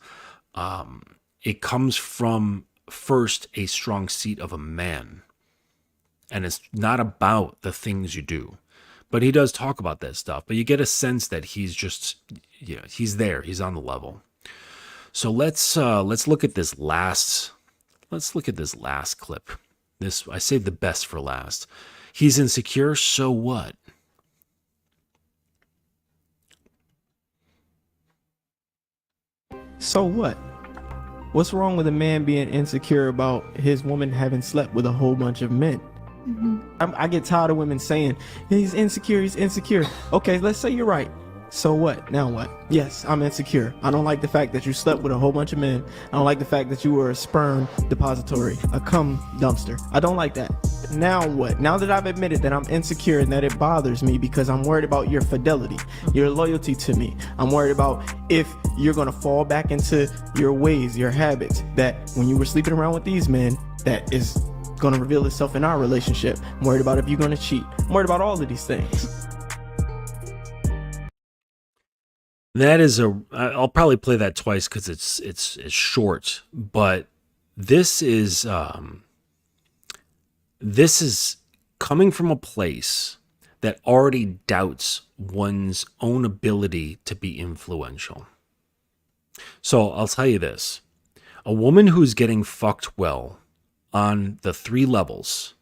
It comes from first a strong seat of a man. And it's not about the things you do. But he does talk about that stuff. But you get a sense that he's just, he's there. He's on the level. So let's look at this last clip. I saved the best for last. He's insecure, so what? So what? What's wrong with a man being insecure about his woman having slept with a whole bunch of men? I get tired of women saying, he's insecure. Okay, let's say you're right. So what? Now what? Yes, I'm insecure. I don't like the fact that you slept with a whole bunch of men. I don't like the fact that you were a sperm depository, a cum dumpster. I don't like that. Now what? Now that I've admitted that I'm insecure and that it bothers me because I'm worried about your fidelity, your loyalty to me. I'm worried about if you're going to fall back into your ways, your habits, that when you were sleeping around with these men, that is going to reveal itself in our relationship. I'm worried about if you're going to cheat. I'm worried about all of these things. That is I'll probably play that twice because it's short, but this is coming from a place that already doubts one's own ability to be influential. So I'll tell you this. A woman who's getting fucked well on the 3 levels,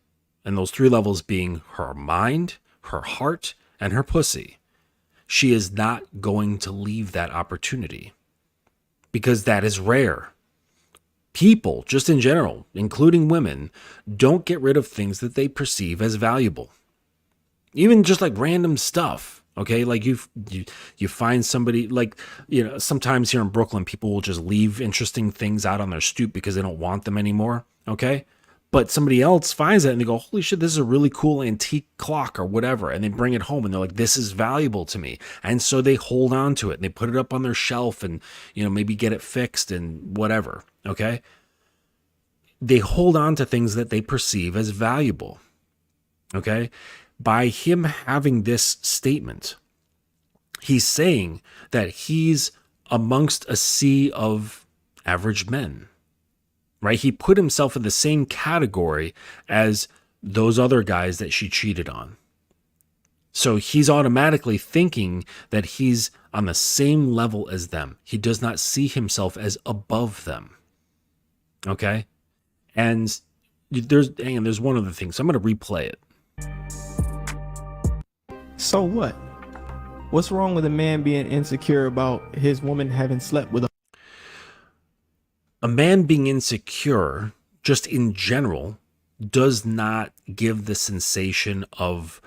and those 3 levels being her mind, her heart, and her pussy, she is not going to leave that opportunity because that is rare. People, just in general, including women, don't get rid of things that they perceive as valuable. Even just like random stuff, okay? Like you find somebody, like, you know, sometimes here in Brooklyn, people will just leave interesting things out on their stoop because they don't want them anymore, okay? But somebody else finds it and they go, holy shit, this is a really cool antique clock or whatever. And they bring it home and they're like, this is valuable to me. And so they hold on to it and they put it up on their shelf and, you know, maybe get it fixed and whatever. Okay. They hold on to things that they perceive as valuable. Okay. By him having this statement, he's saying that he's amongst a sea of average men. Right? He put himself in the same category as those other guys that she cheated on. So he's automatically thinking that he's on the same level as them. He does not see himself as above them. Okay? And there's one other thing. So I'm going to replay it. So what? What's wrong with a man being insecure about his woman having slept with A man being insecure, just in general, does not give the sensation of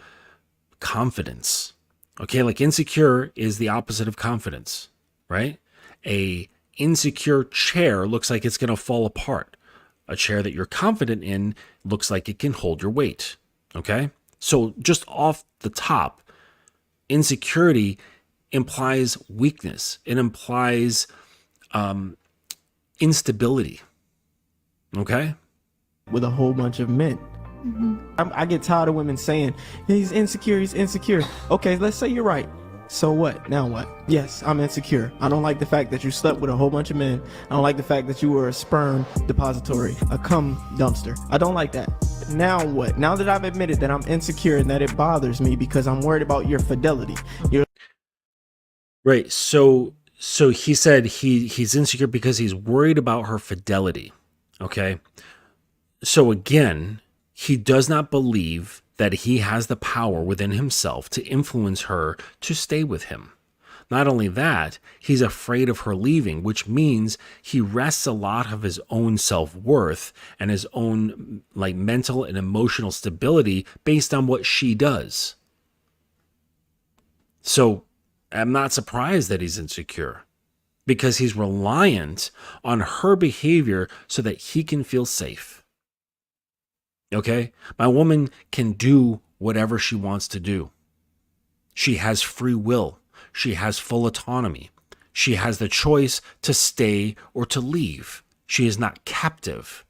confidence. Okay, like insecure is the opposite of confidence, right? A insecure chair looks like it's going to fall apart. A chair that you're confident in looks like it can hold your weight. Okay, so just off the top, insecurity implies weakness. It implies instability. Okay? with a whole bunch of men? I get tired of women saying, he's insecure, he's insecure. Okay, let's say you're right. So what? Now what? Yes, I'm insecure. I don't like the fact that you slept with a whole bunch of men. I don't like the fact that you were a sperm depository, a cum dumpster. I don't like that. Now what? Now that I've admitted that I'm insecure and that it bothers me because I'm worried about your fidelity. Right. So he said he's insecure because he's worried about her fidelity. Okay. So again, he does not believe that he has the power within himself to influence her to stay with him. Not only that, he's afraid of her leaving, which means he rests a lot of his own self-worth and his own mental and emotional stability based on what she does. So I'm not surprised that he's insecure, because he's reliant on her behavior so that he can feel safe. Okay? My woman can do whatever she wants to do. She has free will. She has full autonomy. She has the choice to stay or to leave. She is not captive.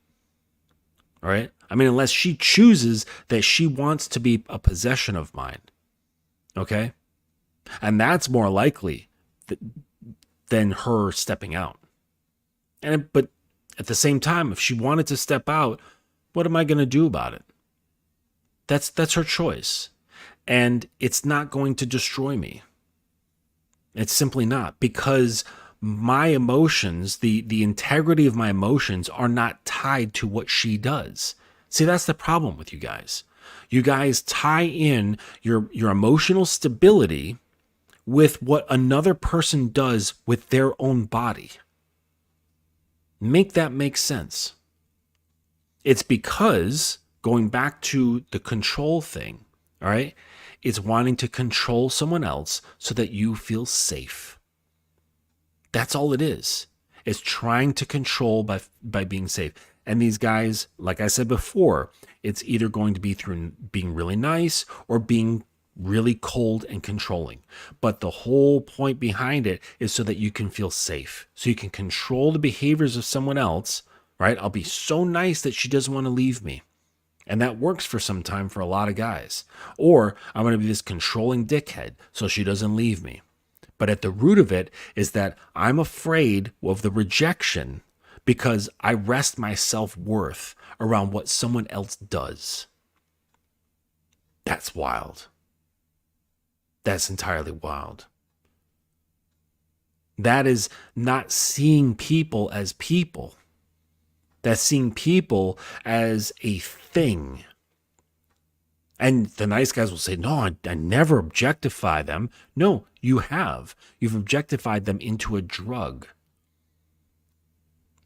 All right? I mean, unless she chooses that she wants to be a possession of mine. Okay? And that's more likely than her stepping out. But at the same time, if she wanted to step out, what am I going to do about it? That's her choice. And it's not going to destroy me. It's simply not, because my emotions, the integrity of my emotions are not tied to what she does. See, that's the problem with you guys. You guys tie in your emotional stability with what another person does with their own body. Make that make sense. It's because, going back to the control thing, all right, it's wanting to control someone else so that you feel safe. That's all it is. It's trying to control by being safe. And these guys, like I said before, it's either going to be through being really nice or being really cold and controlling. But the whole point behind it is so that you can feel safe, so you can control the behaviors of someone else, right? I'll be so nice that she doesn't want to leave me. And that works for some time for a lot of guys. Or I'm going to be this controlling dickhead so she doesn't leave me. But at the root of it is that I'm afraid of the rejection because I rest my self-worth around what someone else does. That's wild. That's entirely wild. That is not seeing people as people. That's seeing people as a thing. And the nice guys will say, no, I never objectify them. No, you have. You've objectified them into a drug.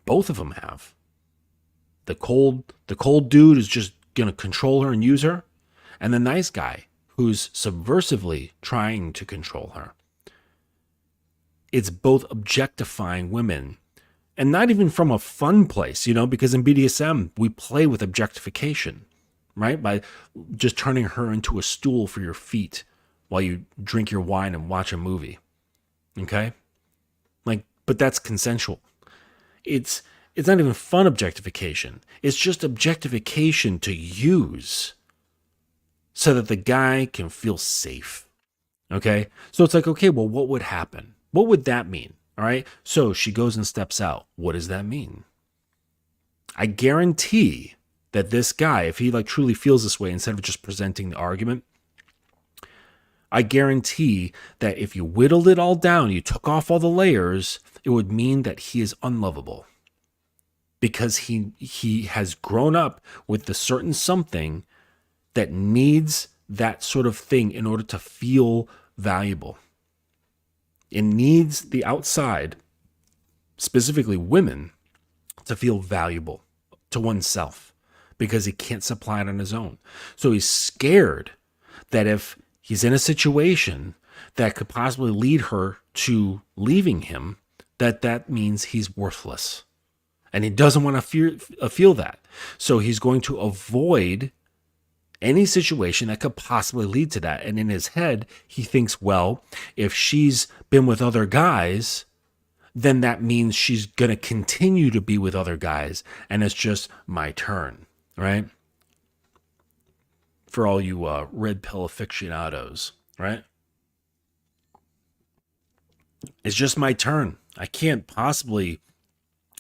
Both of them have. The cold dude is just going to control her and use her. And the nice guy who's subversively trying to control her. It's both objectifying women. And not even from a fun place, because in BDSM, we play with objectification, right? By just turning her into a stool for your feet while you drink your wine and watch a movie. Okay? But that's consensual. It's not even fun objectification. It's just objectification to use so that the guy can feel safe. Okay? So it's like, okay, well, what would happen? What would that mean? All right. So she goes and steps out. What does that mean? I guarantee that this guy, if he truly feels this way, instead of just presenting the argument, I guarantee that if you whittled it all down, you took off all the layers, it would mean that he is unlovable because he has grown up with the certain something that needs that sort of thing in order to feel valuable. It needs the outside, specifically women, to feel valuable to oneself because he can't supply it on his own. So he's scared that if he's in a situation that could possibly lead her to leaving him, that means he's worthless. And he doesn't want to feel that. So he's going to avoid any situation that could possibly lead to that. And in his head, he thinks, well, if she's been with other guys, then that means she's going to continue to be with other guys. And it's just my turn, right? For all you red pill aficionados, right? It's just my turn. I can't possibly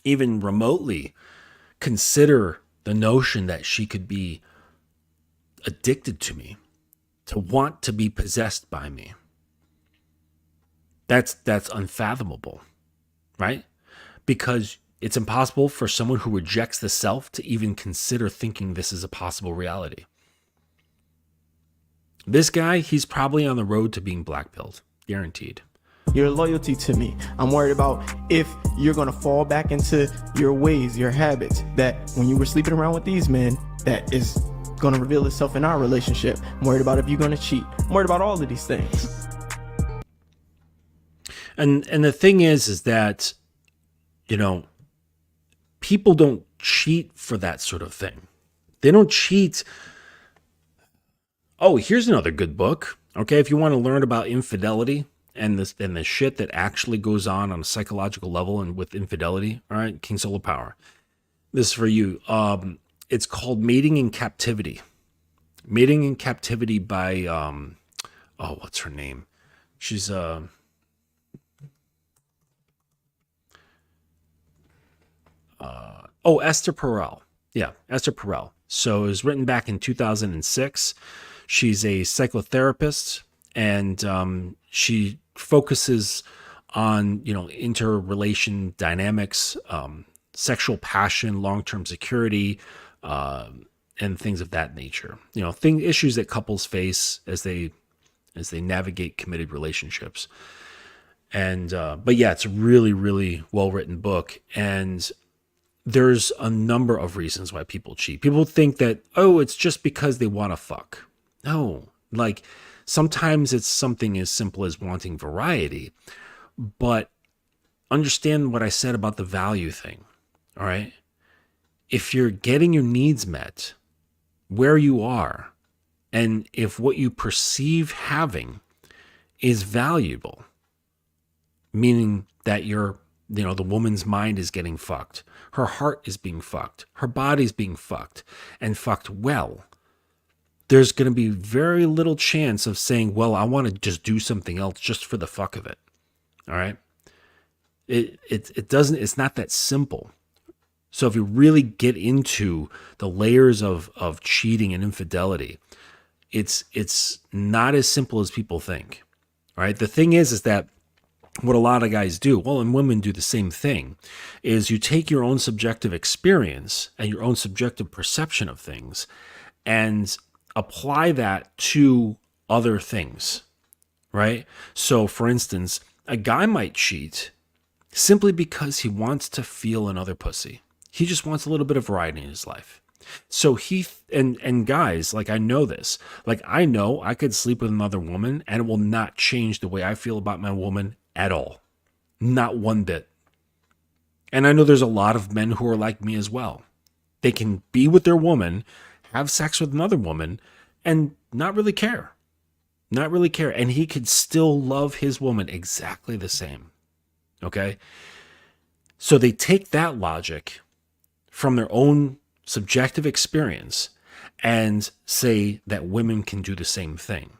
even remotely consider the notion that she could be addicted to me, to want to be possessed by me. That's unfathomable, right? Because it's impossible for someone who rejects the self to even consider thinking this is a possible reality. This guy, he's probably on the road to being blackpilled, guaranteed. Your loyalty to me. I'm worried about if you're going to fall back into your ways, your habits, that when you were sleeping around with these men, that is going to reveal itself in our relationship. I'm worried about if you're going to cheat. I'm worried about all of these things. And the thing is that, people don't cheat for that sort of thing. They don't cheat. Oh, here's another good book. Okay, if you want to learn about infidelity and the shit that actually goes on a psychological level and with infidelity, all right, King Solar Power. This is for you. It's called Mating in Captivity. Mating in Captivity by, what's her name? She's, Esther Perel. Yeah, Esther Perel. So it was written back in 2006. She's a psychotherapist, and she focuses on, interrelation dynamics, sexual passion, long-term security, and things of that nature. Issues that couples face as they navigate committed relationships. And but yeah, it's a really, really well-written book. And there's a number of reasons why people cheat. People think that, it's just because they want to fuck. No, sometimes it's something as simple as wanting variety. But understand what I said about the value thing, all right? If you're getting your needs met where you are, and if what you perceive having is valuable, meaning that the woman's mind is getting fucked, her heart is being fucked, her body's being fucked, and fucked well, there's going to be very little chance of saying, well, I want to just do something else just for the fuck of it. All right. It's not that simple. So if you really get into the layers of cheating and infidelity, it's not as simple as people think. All right. The thing is that what a lot of guys do, well, and women do the same thing, is you take your own subjective experience and your own subjective perception of things and apply that to other things, right? So, for instance, a guy might cheat simply because he wants to feel another pussy. He just wants a little bit of variety in his life. So and guys, like, I know this. Like, I know I could sleep with another woman and it will not change the way I feel about my woman at all. Not one bit. And I know there's a lot of men who are like me as well. They can be with their woman, have sex with another woman, and not really care. Not really care. And he could still love his woman exactly the same. Okay? So they take that logic from their own subjective experience and say that women can do the same thing.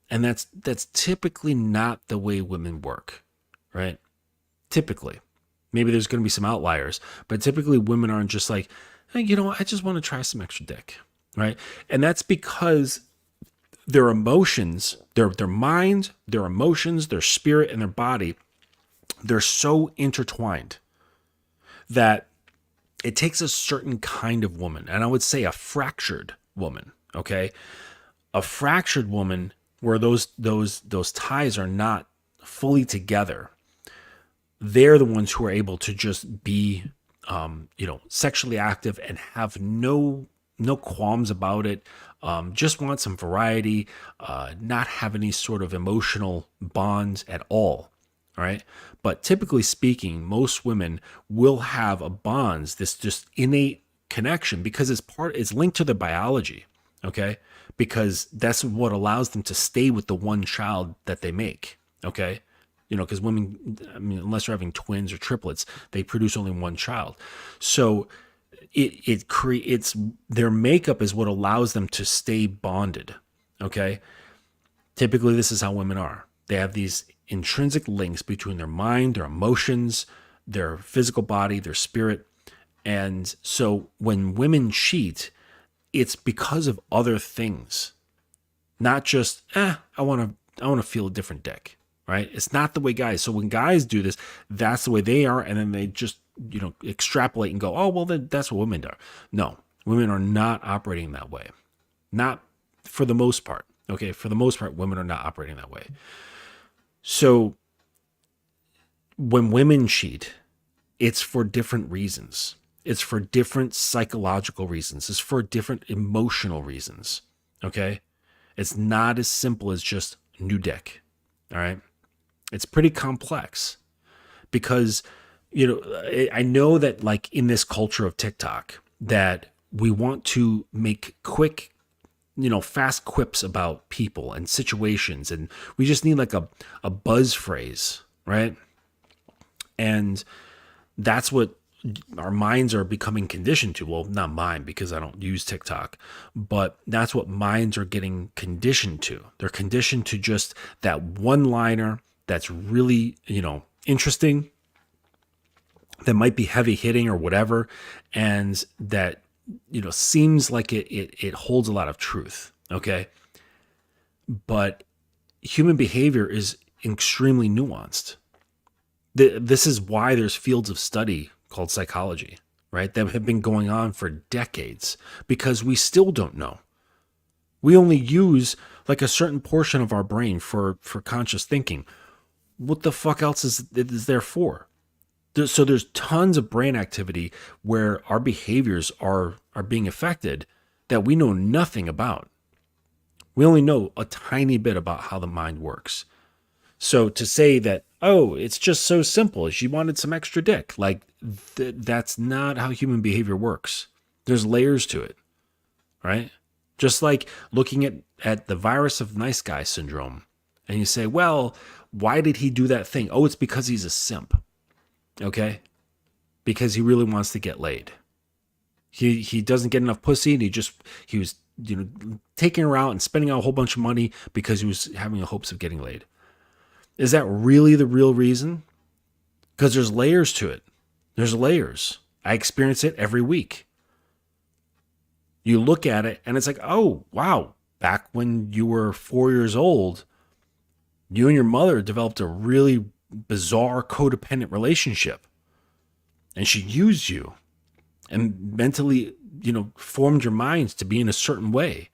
And that's typically not the way women work, right? Typically. Maybe there's going to be some outliers, but typically women aren't just like, hey, you know, I just want to try some extra dick, right? And that's because their emotions, their mind, their emotions, their spirit, and their body, they're so intertwined that it takes a certain kind of woman, and I would say a fractured woman, okay? A fractured woman where those ties are not fully together. They're the ones who are able to just be, sexually active and have no qualms about it. Just want some variety, not have any sort of emotional bonds at all. All right. But typically speaking, most women will have a bonds, this just innate connection, because it's linked to their biology. Okay. Because that's what allows them to stay with the one child that they make. Okay. Because women, I mean, unless they're having twins or triplets, they produce only one child. So it creates, their makeup is what allows them to stay bonded. Okay. Typically, this is how women are. They have these intrinsic links between their mind, their emotions, their physical body, their spirit. And so when women cheat, it's because of other things, not just, I want to feel a different dick, right? It's not the way guys. So when guys do this, that's the way they are. And then they just, extrapolate and go, oh, well, then that's what women are. No, women are not operating that way. Not for the most part. Okay. For the most part, women are not operating that way. So when women cheat, it's for different reasons. It's for different psychological reasons. It's for different emotional reasons. Okay. It's not as simple as just new dick. All right. It's pretty complex because, I know that, like, in this culture of TikTok, that we want to make quick, fast quips about people and situations. And we just need like a buzz phrase, right? And that's what our minds are becoming conditioned to. Well, not mine, because I don't use TikTok, but that's what minds are getting conditioned to. They're conditioned to just that one liner that's really, interesting, that might be heavy hitting or whatever. And that, seems like it holds a lot of truth. Okay. But human behavior is extremely nuanced. This is why there's fields of study called psychology, right? That have been going on for decades, because we still don't know. We only use like a certain portion of our brain for conscious thinking. What the fuck else is there for? So there's tons of brain activity where our behaviors are being affected that we know nothing about. We only know a tiny bit about how the mind works. So to say that, oh, it's just so simple, she wanted some extra dick, like that's not how human behavior works. There's layers to it, right? Just like looking at the virus of nice guy syndrome, and you say, well, why did he do that thing? Oh, it's because he's a simp. Okay? Because he really wants to get laid. He doesn't get enough pussy, and he was taking her out and spending a whole bunch of money because he was having the hopes of getting laid. Is that really the real reason? Because there's layers to it. There's layers. I experience it every week. You look at it and it's like, oh, wow. Back when you were 4 years old, you and your mother developed a really, bizarre codependent relationship. And she used you and mentally, formed your minds to be in a certain way.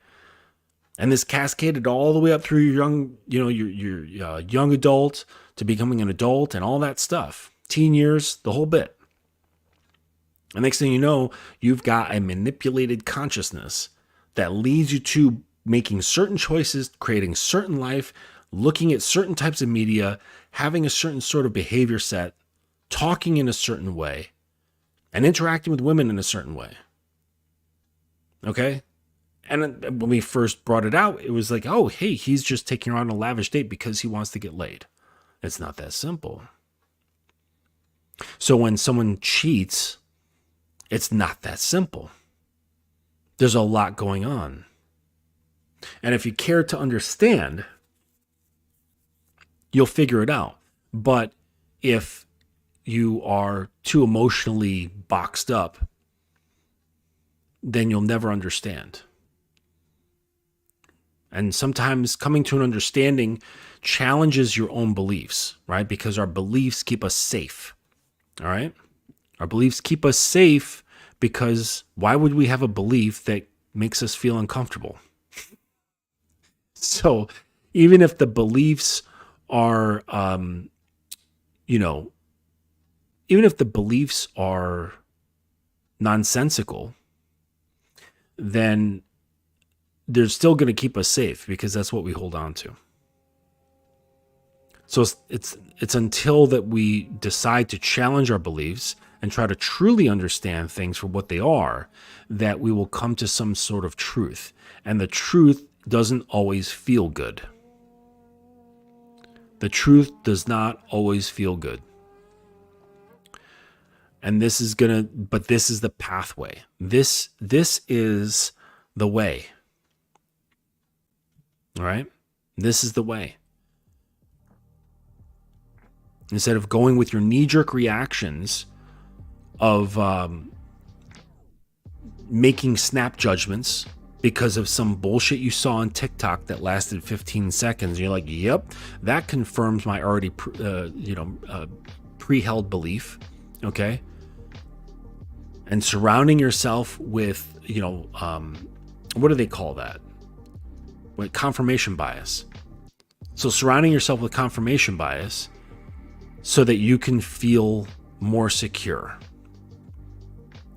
And this cascaded all the way up through your young adult to becoming an adult and all that stuff. Teen years, the whole bit. And next thing you know, you've got a manipulated consciousness that leads you to making certain choices, creating certain life, looking at certain types of media, having a certain sort of behavior set, talking in a certain way, and interacting with women in a certain way. Okay? And when we first brought it out, it was like, oh, hey, he's just taking her on a lavish date because he wants to get laid. It's not that simple. So when someone cheats, it's not that simple. There's a lot going on. And if you care to understand, you'll figure it out. But if you are too emotionally boxed up, then you'll never understand. And sometimes coming to an understanding challenges your own beliefs, right? Because our beliefs keep us safe, all right? Our beliefs keep us safe because why would we have a belief that makes us feel uncomfortable? So even if the beliefs are, even if the beliefs are nonsensical, then they're still going to keep us safe because that's what we hold on to. So it's until that we decide to challenge our beliefs and try to truly understand things for what they are that we will come to some sort of truth. And the truth doesn't always feel good. The truth does not always feel good. And this is the pathway. This is the way. All right? This is the way. Instead of going with your knee-jerk reactions of making snap judgments because of some bullshit you saw on TikTok that lasted 15 seconds. You're like, yep, that confirms my already pre-held belief, okay? And surrounding yourself with, what do they call that? With confirmation bias. So surrounding yourself with confirmation bias so that you can feel more secure.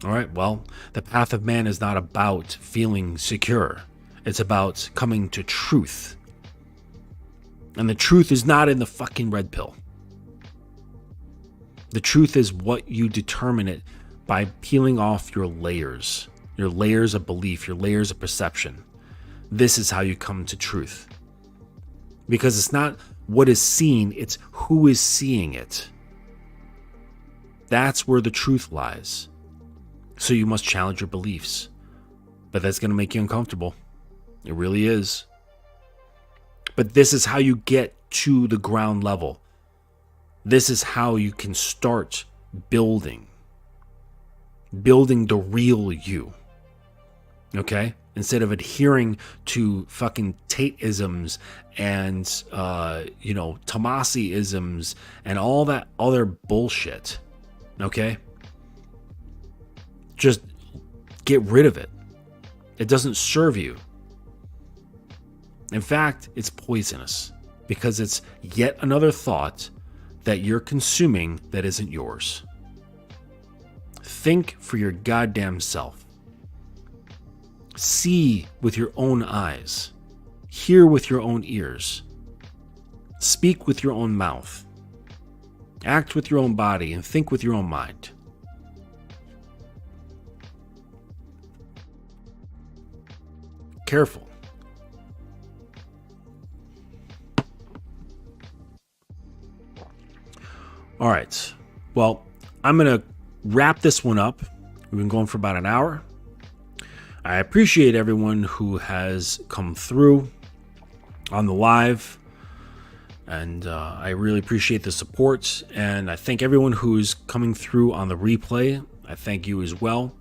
All right, well, the path of man is not about feeling secure. It's about coming to truth. And the truth is not in the fucking red pill. The truth is what you determine it by peeling off your layers of belief, your layers of perception. This is how you come to truth. Because it's not what is seen, it's who is seeing it. That's where the truth lies. So you must challenge your beliefs. But that's going to make you uncomfortable. It really is. But this is how you get to the ground level. This is how you can start building the real you. Okay? Instead of adhering to fucking Tate-isms and, Tomasi-isms and all that other bullshit. Okay? Just get rid of it. It doesn't serve you. In fact, it's poisonous because it's yet another thought that you're consuming that isn't yours. Think for your goddamn self. See with your own eyes. Hear with your own ears. Speak with your own mouth. Act with your own body and think with your own mind. Careful. All right. Well, I'm going to wrap this one up. We've been going for about an hour. I appreciate everyone who has come through on the live. And I really appreciate the support. And I thank everyone who's coming through on the replay. I thank you as well.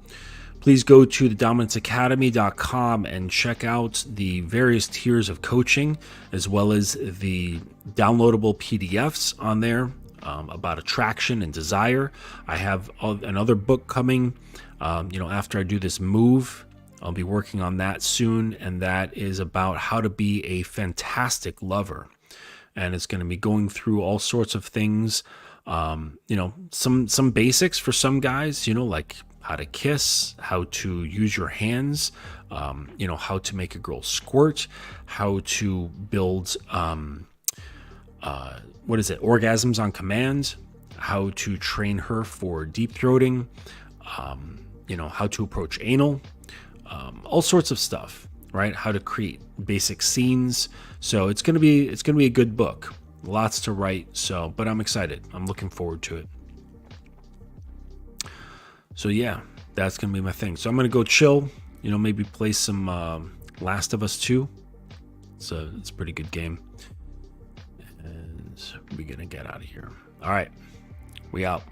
Please go to thedominanceacademy.com and check out the various tiers of coaching, as well as the downloadable PDFs on there. about attraction and desire. I have another book coming, after I do this move. I'll be working on that soon, and that is about how to be a fantastic lover. And it's going to be going through all sorts of things, some basics for some guys, like how to kiss, how to use your hands, how to make a girl squirt, how to build, orgasms on command, how to train her for deep throating, how to approach anal, all sorts of stuff, right? How to create basic scenes. So it's gonna be a good book. Lots to write. But I'm excited. I'm looking forward to it. So yeah, that's gonna be my thing. So I'm gonna go chill. Maybe play some Last of Us 2. It's a pretty good game. And we're gonna get out of here. All right, we out.